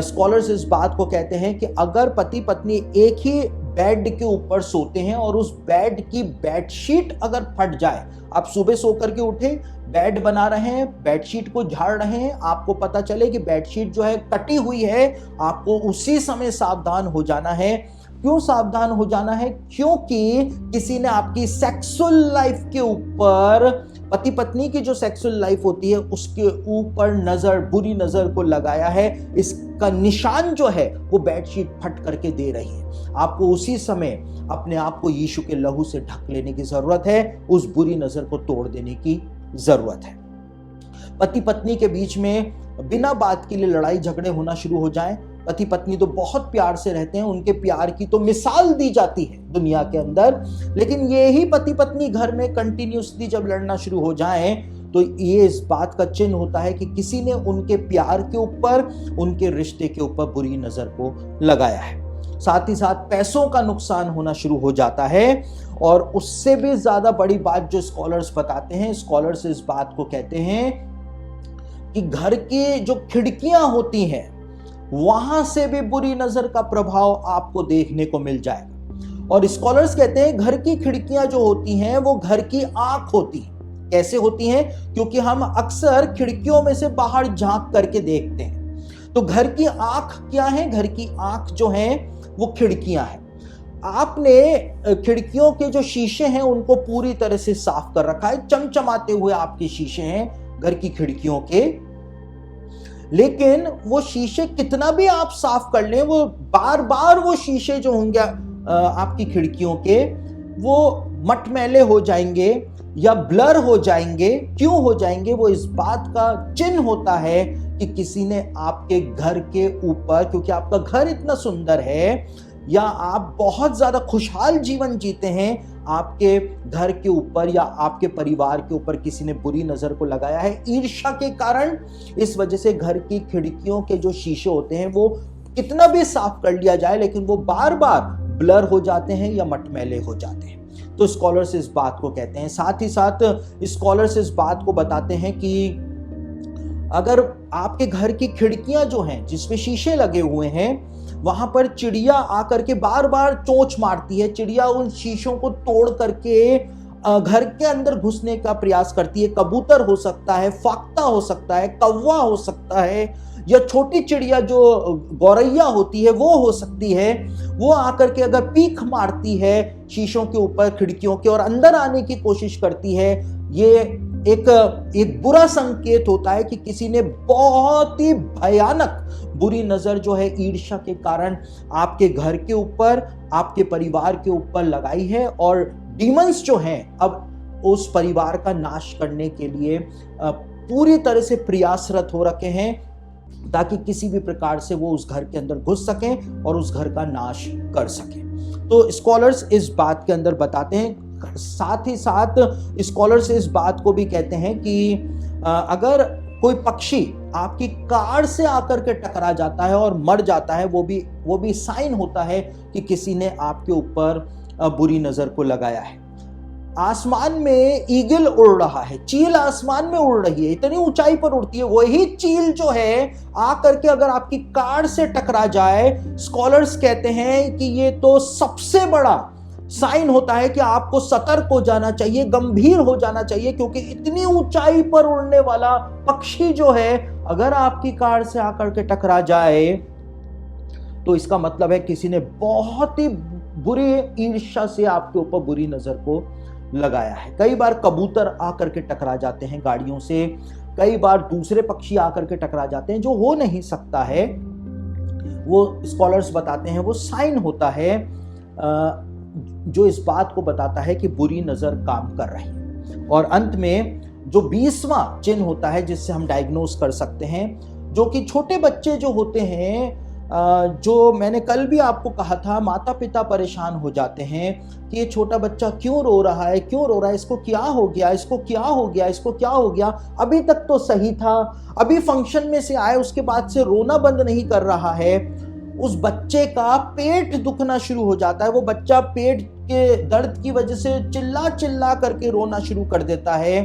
स्कॉलर्स इस बात को कहते हैं कि अगर पति पत्नी एक ही बेड के ऊपर सोते हैं और उस बेड की बेडशीट अगर फट जाए, आप सुबह सो करके उठे, बेड बना रहे हैं, बेडशीट को झाड़ रहे हैं, आपको पता चले कि बेडशीट जो है कटी हुई है, आपको उसी समय सावधान हो जाना है। क्यों सावधान हो जाना है? क्योंकि किसी ने आपकी सेक्सुअल लाइफ के ऊपर, पति पत्नी की जो सेक्सुअल लाइफ होती है उसके ऊपर नजर, बुरी नजर को लगाया है। इसका निशान जो है वो बेडशीट फट करके दे रही है। आपको उसी समय अपने आप को यीशु के लहू से ढक लेने की जरूरत है, उस बुरी नजर को तोड़ देने की जरूरत है। पति पत्नी के बीच में बिना बात के लिए लड़ाई झगड़े होना शुरू हो जाएं, पति पत्नी तो बहुत प्यार से रहते हैं, उनके प्यार की तो मिसाल दी जाती है दुनिया के अंदर, लेकिन ये ही पति पत्नी घर में कंटिन्यूसली जब लड़ना शुरू हो जाएं तो ये इस बात का चिन्ह होता है कि किसी ने उनके प्यार के ऊपर, उनके रिश्ते के ऊपर बुरी नजर को लगाया है। साथ ही साथ पैसों का नुकसान होना शुरू हो जाता है। और उससे भी ज्यादा बड़ी बात जो स्कॉलर्स बताते हैं, स्कॉलर्स इस बात को कहते हैं कि घर की जो खिड़कियां होती हैं वहां से भी बुरी नजर का प्रभाव आपको देखने को मिल जाएगा। और स्कॉलर्स कहते हैं घर की खिड़कियां जो होती हैं वो घर की आंख होती है। कैसे होती हैं? क्योंकि हम अक्सर खिड़कियों में से बाहर झांक करके देखते हैं। तो घर की आंख क्या है? घर की आंख जो है वो खिड़कियां हैं। आपने खिड़कियों के जो शीशे हैं उनको पूरी तरह से साफ कर रखा है, चमचमाते हुए आपके शीशे हैं घर की खिड़कियों के, लेकिन वो शीशे कितना भी आप साफ कर लें, वो बार बार वो शीशे जो होंगे आपकी खिड़कियों के, वो मटमैले हो जाएंगे या ब्लर हो जाएंगे। क्यों हो जाएंगे? वो इस बात का चिन्ह होता है कि किसी ने आपके घर के ऊपर, क्योंकि आपका घर इतना सुंदर है या आप बहुत ज्यादा खुशहाल जीवन जीते हैं, आपके घर के ऊपर या आपके परिवार के ऊपर किसी ने बुरी नजर को लगाया है ईर्ष्या के कारण। इस वजह से घर की खिड़कियों के जो शीशे होते हैं वो कितना भी साफ कर लिया जाए लेकिन वो बार बार ब्लर हो जाते हैं या मटमैले हो जाते हैं। तो स्कॉलर्स इस बात को कहते हैं। साथ ही साथ स्कॉलर्स इस बात को बताते हैं कि अगर आपके घर की खिड़कियां जो हैं जिसमें शीशे लगे हुए हैं वहां पर चिड़िया आकर के बार बार चोंच मारती है, चिड़िया उन शीशों को तोड़ करके घर के अंदर घुसने का प्रयास करती है। कबूतर हो सकता है, फाख्ता हो सकता है, कौवा हो सकता है, या छोटी चिड़िया जो गौरैया होती है वो हो सकती है। वो आकर के अगर पीख मारती है शीशों के ऊपर, खिड़कियों के, और अंदर आने की कोशिश करती है, ये एक बुरा संकेत होता है कि किसी ने बहुत ही भयानक बुरी नजर जो है ईर्ष्या के कारण आपके घर के ऊपर, आपके परिवार के ऊपर लगाई है। और डीमंस जो हैं, अब उस परिवार का नाश करने के लिए पूरी तरह से प्रयासरत हो रखे हैं, ताकि किसी भी प्रकार से वो उस घर के अंदर घुस सकें और उस घर का नाश कर सकें। तो स्कॉलर्स इस बात के अंदर बताते हैं, साथ ही साथ स्कॉलर्स इस बात को भी कहते हैं कि अगर कोई पक्षी आपकी कार से आकर के टकरा जाता है और मर जाता है, वो भी साइन होता है कि किसी ने आपके ऊपर बुरी नजर को लगाया है। आसमान में ईगल उड़ रहा है, चील आसमान में उड़ रही है, इतनी ऊंचाई पर उड़ती है, वही चील जो है आकर के अगर आपकी कार से टकरा जाए, स्कॉलर्स कहते हैं कि ये तो सबसे बड़ा साइन होता है कि आपको सतर्क हो जाना चाहिए, गंभीर हो जाना चाहिए, क्योंकि इतनी ऊंचाई पर उड़ने वाला पक्षी जो है अगर आपकी कार से आकर के टकरा जाए तो इसका मतलब है किसी ने बहुत ही बुरी ईर्ष्या से आपके ऊपर बुरी नजर को लगाया है। कई बार कबूतर आकर के टकरा जाते हैं गाड़ियों से, कई बार दूसरे पक्षी आकर के टकरा जाते हैं, जो हो नहीं सकता है। वो स्कॉलर्स बताते हैं वो साइन होता है जो इस बात को बताता है कि बुरी नजर काम कर रही है। और अंत में जो 20वां चिन्ह होता है जिससे हम डायग्नोस कर सकते हैं, जो कि छोटे बच्चे जो होते हैं, जो मैंने कल भी आपको कहा था, माता पिता परेशान हो जाते हैं कि ये छोटा बच्चा क्यों रो रहा है, क्यों रो रहा है, इसको क्या हो गया, इसको क्या हो गया, इसको क्या हो गया, अभी तक तो सही था, अभी फंक्शन में से आए उसके बाद से रोना बंद नहीं कर रहा है। उस बच्चे का पेट दुखना शुरू हो जाता है, वो बच्चा पेट के दर्द की वजह से चिल्ला चिल्ला करके रोना शुरू कर देता है।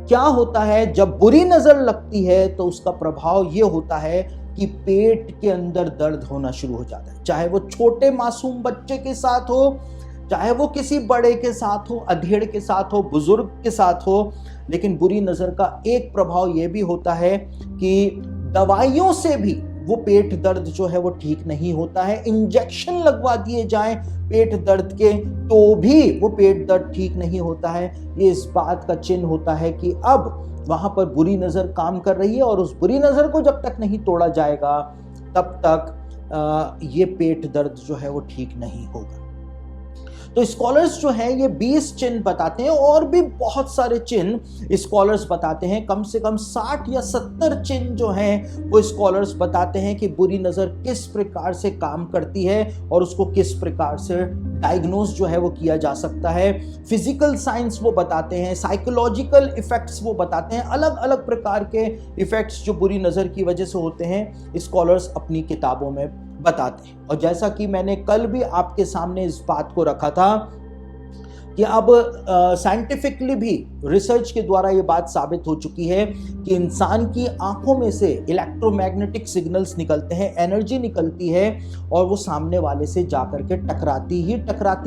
क्या होता है जब बुरी नजर लगती है तो उसका प्रभाव ये होता है कि पेट के अंदर दर्द होना शुरू हो जाता है, चाहे वो छोटे मासूम बच्चे के साथ हो, चाहे वो किसी बड़े के साथ हो, अधेड़ के साथ हो, बुजुर्ग के साथ हो। लेकिन बुरी नजर का एक प्रभाव ये भी होता है कि दवाइयों से भी वो पेट दर्द जो है वो ठीक नहीं होता है, इंजेक्शन लगवा दिए जाएं पेट दर्द के तो भी वो पेट दर्द ठीक नहीं होता है। ये इस बात का चिन्ह होता है कि अब वहां पर बुरी नजर काम कर रही है, और उस बुरी नजर को जब तक नहीं तोड़ा जाएगा तब तक ये पेट दर्द जो है वो ठीक नहीं होगा। तो स्कॉलर्स जो है ये 20 चिन्ह बताते हैं, और भी बहुत सारे चिन्ह स्कॉलर्स बताते हैं, कम से कम 60 या 70 चिन्ह जो हैं वो स्कॉलर्स बताते हैं कि बुरी नजर किस प्रकार से काम करती है और उसको किस प्रकार से डायग्नोस जो है वो किया जा सकता है। फिजिकल साइंस वो बताते हैं, साइकोलॉजिकल इफेक्ट्स वो बताते हैं, अलग अलग प्रकार के इफेक्ट्स जो बुरी नजर की वजह से होते हैं स्कॉलर्स अपनी किताबों में बताते हैं। और जैसा कि मैंने कल भी आपके सामने इस बात को रखा था कि अब साइंटिफिकली भी रिसर्च के द्वारा ये बात साबित हो चुकी है कि इंसान की आंखों में से इलेक्ट्रोमैग्नेटिक सिग्नल्स निकलते हैं, एनर्जी निकलती है, और वो सामने वाले से जाकर के टकराती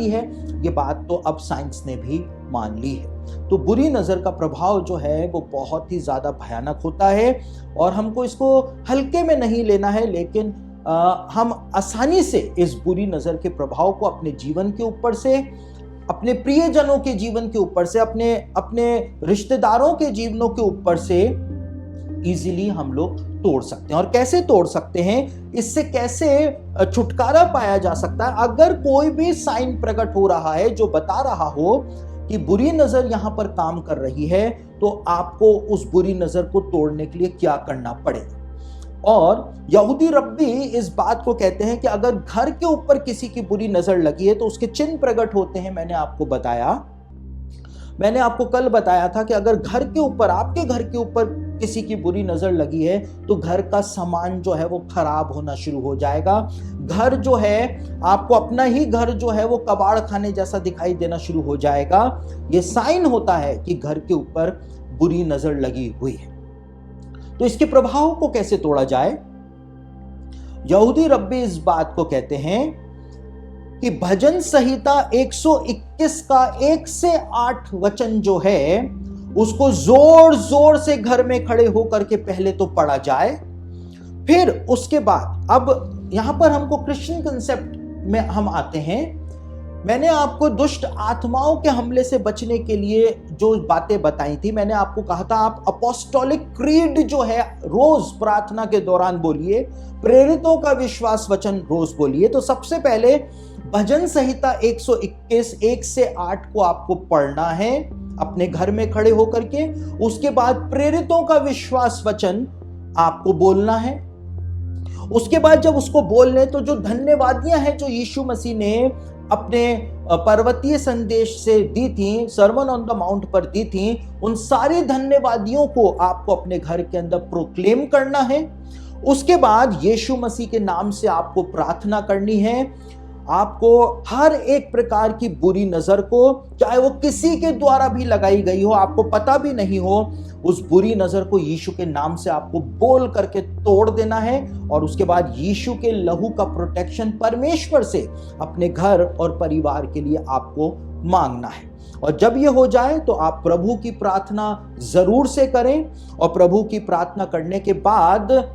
है। ये बात तो अब साइंस ने भी मान ली है। तो बुरी नज़र का प्रभाव जो है वो बहुत ही ज़्यादा भयानक होता है, और हमको इसको हल्के में नहीं लेना है, लेकिन हम आसानी से इस बुरी नज़र के प्रभाव को अपने जीवन के ऊपर से, अपने प्रियजनों के जीवन के ऊपर से, अपने रिश्तेदारों के जीवनों के ऊपर से इजीली हम लोग तोड़ सकते हैं। और कैसे तोड़ सकते हैं, इससे कैसे छुटकारा पाया जा सकता है। अगर कोई भी साइन प्रकट हो रहा है जो बता रहा हो कि बुरी नजर यहां पर काम कर रही है, तो आपको उस बुरी नजर को तोड़ने के लिए क्या करना पड़ेगा। और यहूदी रब्बी इस बात को कहते हैं कि अगर घर के ऊपर किसी की बुरी नजर लगी है तो उसके चिन्ह प्रकट होते हैं। मैंने आपको कल बताया था कि अगर घर के ऊपर, आपके घर के ऊपर किसी की बुरी नजर लगी है तो घर का सामान जो है वो खराब होना शुरू हो जाएगा। घर जो है, आपको अपना ही घर जो है वो कबाड़ खाने जैसा दिखाई देना शुरू हो जाएगा। ये साइन होता है कि घर के ऊपर बुरी नजर लगी हुई है। तो इसके प्रभाव को कैसे तोड़ा जाए। यहूदी रब्बी इस बात को कहते हैं कि भजन संहिता 121 का 1 से 8 वचन जो है उसको जोर जोर से घर में खड़े होकर के पहले तो पढ़ा जाए, फिर उसके बाद, अब यहां पर हमको क्रिश्चियन कंसेप्ट में हम आते हैं। मैंने आपको दुष्ट आत्माओं के हमले से बचने के लिए जो बातें बताई थी, मैंने आपको कहा था आप अपोस्टोलिक क्रीड जो है रोज प्रार्थना के दौरान बोलिए, प्रेरितों का विश्वास वचन रोज बोलिए। तो सबसे पहले भजन संहिता 121 1 से 8 को आपको पढ़ना है अपने घर में खड़े होकर के। उसके बाद प्रेरितों का विश्वास वचन आपको बोलना है। उसके बाद जब उसको बोल लें तो जो धन्यवादियां हैं जो यीशु मसीह ने अपने पर्वतीय संदेश से दी थी, सर्मन ऑन द माउंट पर दी थी, उन सारी धन्यवादियों को आपको अपने घर के अंदर प्रोक्लेम करना है। उसके बाद यीशु मसीह के नाम से आपको प्रार्थना करनी है। आपको हर एक प्रकार की बुरी नजर को, चाहे वो किसी के द्वारा भी लगाई गई हो, आपको पता भी नहीं हो, उस बुरी नजर को यीशु के नाम से आपको बोल करके तोड़ देना है। और उसके बाद यीशु के लहू का प्रोटेक्शन परमेश्वर से अपने घर और परिवार के लिए आपको मांगना है। और जब ये हो जाए तो आप प्रभु की प्रार्थना जरूर से करें। और प्रभु की प्रार्थना करने के बाद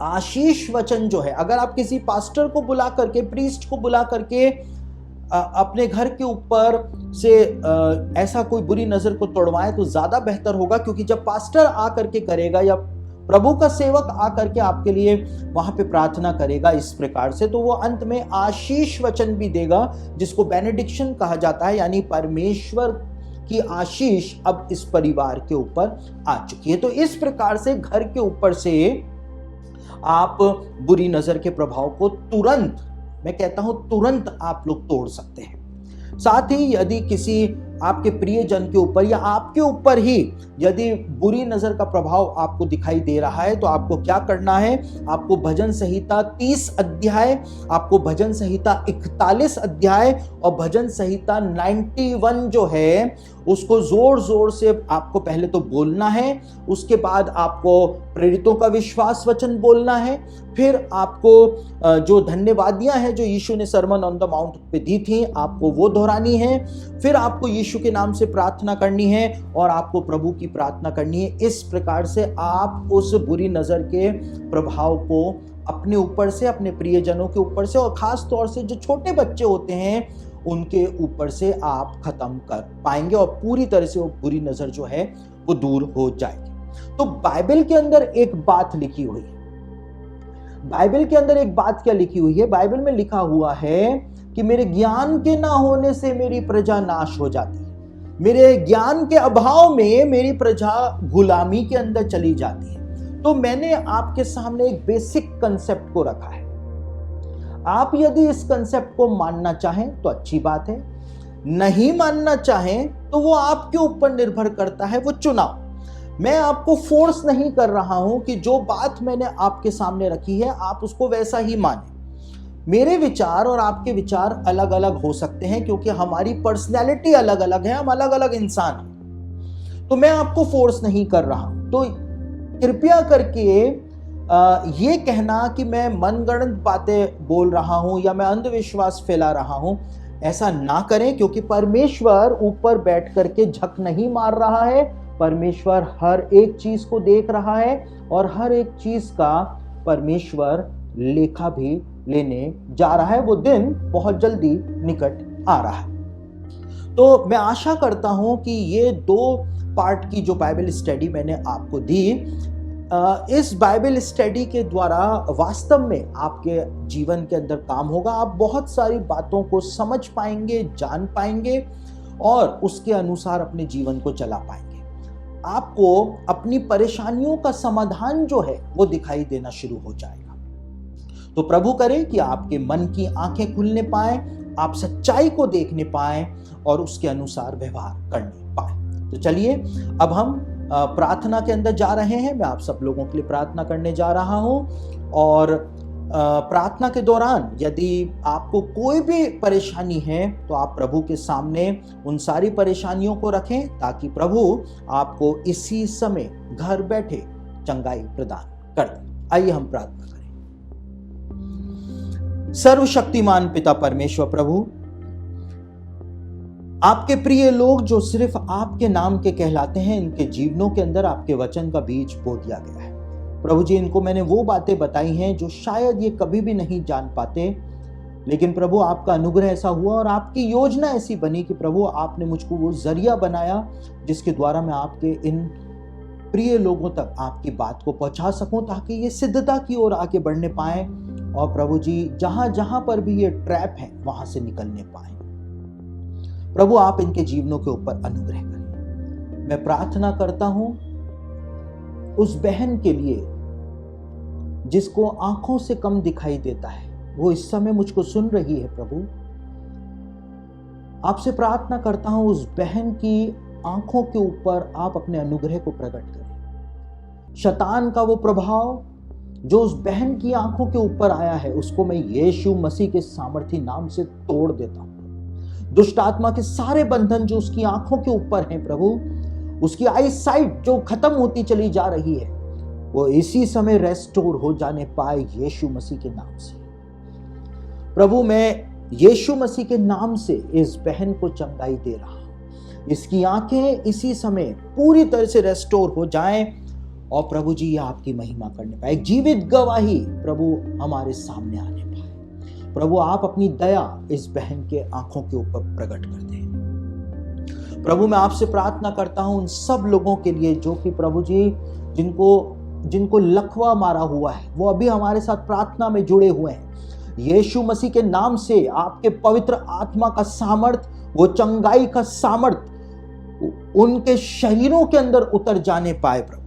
आशीष वचन जो है, अगर आप किसी पास्टर को बुला करके, प्रीस्ट को बुला करके अपने घर के ऊपर से ऐसा कोई बुरी नजर को तोड़वाएं तो ज्यादा बेहतर होगा, क्योंकि जब पास्टर आकर के करेगा या प्रभु का सेवक आकर के आपके लिए वहां पे प्रार्थना करेगा इस प्रकार से, तो वो अंत में आशीष वचन भी देगा, जिसको बेनेडिक्शन कहा जाता है, यानी परमेश्वर की आशीष अब इस परिवार के ऊपर आ चुकी है। तो इस प्रकार से घर के ऊपर से आप बुरी नजर के प्रभाव को तुरंत, मैं कहता हूं तुरंत आप लोग तोड़ सकते हैं। साथ ही यदि किसी आपके प्रियजन के ऊपर या आपके ऊपर ही यदि बुरी नजर का प्रभाव आपको दिखाई दे रहा है तो आपको क्या करना है, आपको भजन संहिता 30 अध्याय, आपको भजन संहिता 41 अध्याय और भजन संहिता 91 जो है उसको जोर जोर से आपको पहले तो बोलना है। उसके बाद आपको प्रेरितों का विश्वास वचन बोलना है। फिर आपको जो धन्यवादियां हैं जो यीशु ने सरमन ऑन द माउंट पे दी थी, आपको वो दोहरानी है। फिर आपको यीशु के नाम से प्रार्थना करनी है और आपको प्रभु की प्रार्थना करनी है। इस प्रकार से आप उस बुरी नजर के प्रभाव को अपने ऊपर से, अपने प्रियजनों के ऊपर से और खास तौर से जो छोटे बच्चे होते हैं उनके ऊपर से आप खत्म कर पाएंगे और पूरी तरह से वो बुरी नजर जो है वो दूर हो जाएगी। तो बाइबल के अंदर एक बात लिखी हुई है। बाइबल के अंदर एक बात क्या लिखी हुई है? बाइबल में लिखा हुआ है कि मेरे ज्ञान के ना होने से मेरी प्रजा नाश हो जाती है, मेरे ज्ञान के अभाव में मेरी प्रजा गुलामी के अंदर चली जाती है। तो मैंने आपके सामने एक बेसिक कंसेप्ट को रखा है। आप यदि इस कंसेप्ट को मानना चाहें तो अच्छी बात है, नहीं मानना चाहें तो वो आपके ऊपर निर्भर करता है, वो चुनाव। मैं आपको फोर्स नहीं कर रहा हूं कि जो बात मैंने आपके सामने रखी है आप उसको वैसा ही मानें। मेरे विचार और आपके विचार अलग अलग हो सकते हैं क्योंकि हमारी पर्सनैलिटी अलग अलग है, हम अलग अलग इंसान हैं। तो मैं आपको फोर्स नहीं कर रहा हूं। तो कृपया करके ये कहना कि मैं मनगढ़ंत बातें बोल रहा हूं या मैं अंधविश्वास फैला रहा हूं, ऐसा ना करें, क्योंकि परमेश्वर ऊपर बैठ करके झक नहीं मार रहा है। परमेश्वर हर एक चीज को देख रहा है और हर एक चीज का परमेश्वर लेखा भी लेने जा रहा है। वो दिन बहुत जल्दी निकट आ रहा है। तो मैं आशा करता हूं कि ये 2 पार्ट की जो बाइबल स्टडी मैंने आपको दी, इस बाइबल स्टडी के द्वारा वास्तव में आपके जीवन के अंदर काम होगा। आप बहुत सारी बातों को समझ पाएंगे, जान पाएंगे और उसके अनुसार अपने जीवन को चला पाएंगे। आपको अपनी परेशानियों का समाधान जो है वो दिखाई देना शुरू हो जाएगा। तो प्रभु करे कि आपके मन की आंखें खुलने पाए, आप सच्चाई को देखने पाए और उसके अनुसार व्यवहार करने पाए। तो चलिए अब हम प्रार्थना के अंदर जा रहे हैं। मैं आप सब लोगों के लिए प्रार्थना करने जा रहा हूं और प्रार्थना के दौरान यदि आपको कोई भी परेशानी है तो आप प्रभु के सामने उन सारी परेशानियों को रखें ताकि प्रभु आपको इसी समय घर बैठे चंगाई प्रदान कर दे। आइए हम प्रार्थना करें। सर्वशक्तिमान पिता परमेश्वर प्रभु, आपके प्रिय लोग जो सिर्फ आपके नाम के कहलाते हैं, इनके जीवनों के अंदर आपके वचन का बीज बो दिया गया है। प्रभु जी, इनको मैंने वो बातें बताई हैं जो शायद ये कभी भी नहीं जान पाते, लेकिन प्रभु आपका अनुग्रह ऐसा हुआ और आपकी योजना ऐसी बनी कि प्रभु आपने मुझको वो जरिया बनाया जिसके द्वारा मैं आपके इन प्रिय लोगों तक आपकी बात को पहुंचा सकूं ताकि ये सिद्धता की ओर आगे बढ़ने पाए और प्रभु जी जहां जहां पर भी ये ट्रैप है वहां से निकलने पाए। प्रभु आप इनके जीवनों के ऊपर अनुग्रह करें। मैं प्रार्थना करता हूं उस बहन के लिए जिसको आंखों से कम दिखाई देता है, वो इस समय मुझको सुन रही है। प्रभु आपसे प्रार्थना करता हूं उस बहन की आंखों के ऊपर आप अपने अनुग्रह को प्रकट करें। शैतान का वो प्रभाव जो उस बहन की आंखों के ऊपर आया है उसको मैं यीशु मसीह के सामर्थी नाम से तोड़ देता हूं। दुष्ट आत्मा के सारे बंधन जो उसकी आंखों के ऊपर हैं प्रभु, उसकी आई साइट जो खत्म होती चली जा रही है, वो इसी समय रेस्टोर हो जाने पाए यीशु मसीह के नाम से। प्रभु मैं यीशु मसीह के नाम से इस बहन को चंगाई दे रहा हूं। इसकी आंखें इसी समय पूरी तरह से रेस्टोर हो जाएं और प्रभु जी ये आपकी महिमा करने पाए। एक जीवित गवाही प्रभु हमारे सामने आने पाए। प्रभु आप अपनी दया इस बहन के आंखों के ऊपर प्रकट कर दें। प्रभु मैं आपसे प्रार्थना करता हूं उन सब लोगों के लिए जो कि प्रभु जी जिनको लकवा मारा हुआ है, वो अभी हमारे साथ प्रार्थना में जुड़े हुए हैं। यीशु मसीह के नाम से आपके पवित्र आत्मा का सामर्थ, वो चंगाई का सामर्थ उनके शरीरों के अंदर उतर जाने पाए। प्रभु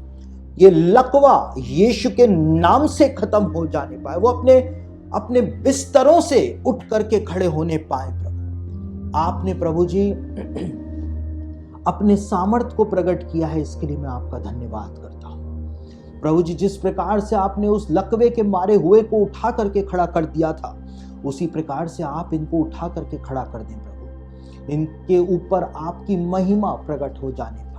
ये लकवा यीशु के नाम से खत्म हो जाने पाए। वो अपने बिस्तरों से उठ करके खड़े होने पाए। प्रभु आपने प्रभु जी अपने सामर्थ को प्रकट किया है, इसके लिए मैं आपका धन्यवाद करता हूं। प्रभु जी जिस प्रकार से आपने उस लकवे के मारे हुए को उठा करके खड़ा कर दिया था, उसी प्रकार से आप इनको उठा करके खड़ा कर दें। प्रभु इनके ऊपर आपकी महिमा प्रकट हो जाने पाए,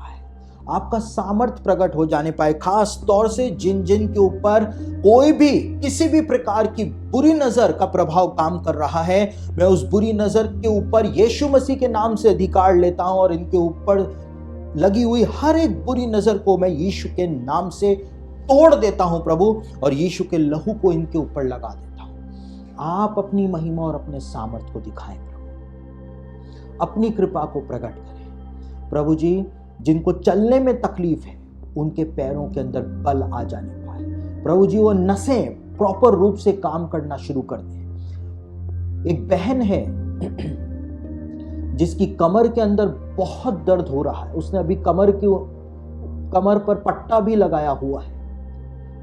आपका सामर्थ प्रकट हो जाने पाए। खास तौर से जिन के ऊपर कोई भी किसी भी प्रकार की बुरी नजर का प्रभाव काम कर रहा है, मैं उस बुरी नजर के ऊपर यीशु मसीह के नाम से अधिकार लेता हूं और इनके ऊपर लगी हुई हर एक बुरी नजर को मैं यीशु के नाम से तोड़ देता हूं प्रभु, और यीशु के लहू को इनके ऊपर लगा देता हूं। आप अपनी महिमा और अपने सामर्थ को दिखाएं प्रभु, अपनी कृपा को प्रकट करें। प्रभु जी जिनको चलने में तकलीफ है उनके पैरों के अंदर बल आ जाने पाए। प्रभु जी वो नसें प्रॉपर रूप से काम करना शुरू कर दें। एक बहन है जिसकी कमर के अंदर बहुत दर्द हो रहा है, उसने अभी कमर पर पट्टा भी लगाया हुआ है।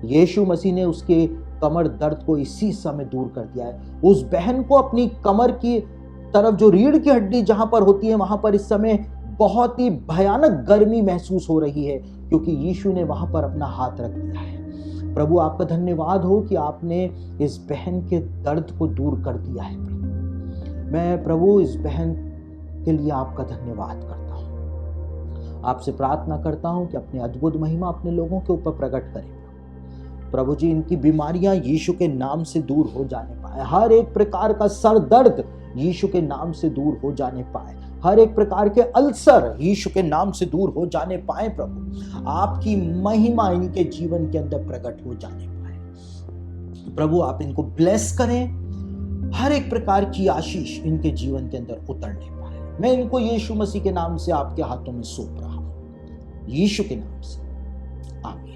यीशु मसीह ने उसके कमर दर्द को इसी समय दूर कर दिया है। उस बहन को अपनी कमर की तरफ जो रीढ़ की हड्डी जहां पर होती है वहां पर इस समय बहुत ही भयानक गर्मी महसूस हो रही है, क्योंकि यीशु ने वहां पर अपना हाथ रख दिया है। प्रभु आपका धन्यवाद हो कि आपने इस बहन के दर्द को दूर कर दिया है। मैं प्रभु इस बहन के लिए आपका धन्यवाद करता हूं। आपसे प्रार्थना करता हूं कि अपने अद्भुत महिमा अपने लोगों के ऊपर प्रकट करें। प्रभु जी इनकी बीमारियां यीशु के नाम से दूर हो जाने पाए। हर एक प्रकार का सर दर्द यीशु के नाम से दूर हो जाने पाए। हर एक प्रकार के अल्सर यीशु के नाम से दूर हो जाने पाए। प्रभु आपकी महिमा इनके जीवन के अंदर प्रकट हो जाने पाए। प्रभु आप इनको ब्लेस करें, हर एक प्रकार की आशीष इनके जीवन के अंदर उतरने पाए। मैं इनको यीशु मसीह के नाम से आपके हाथों में सौंप रहा हूं, यीशु के नाम से, आमीन।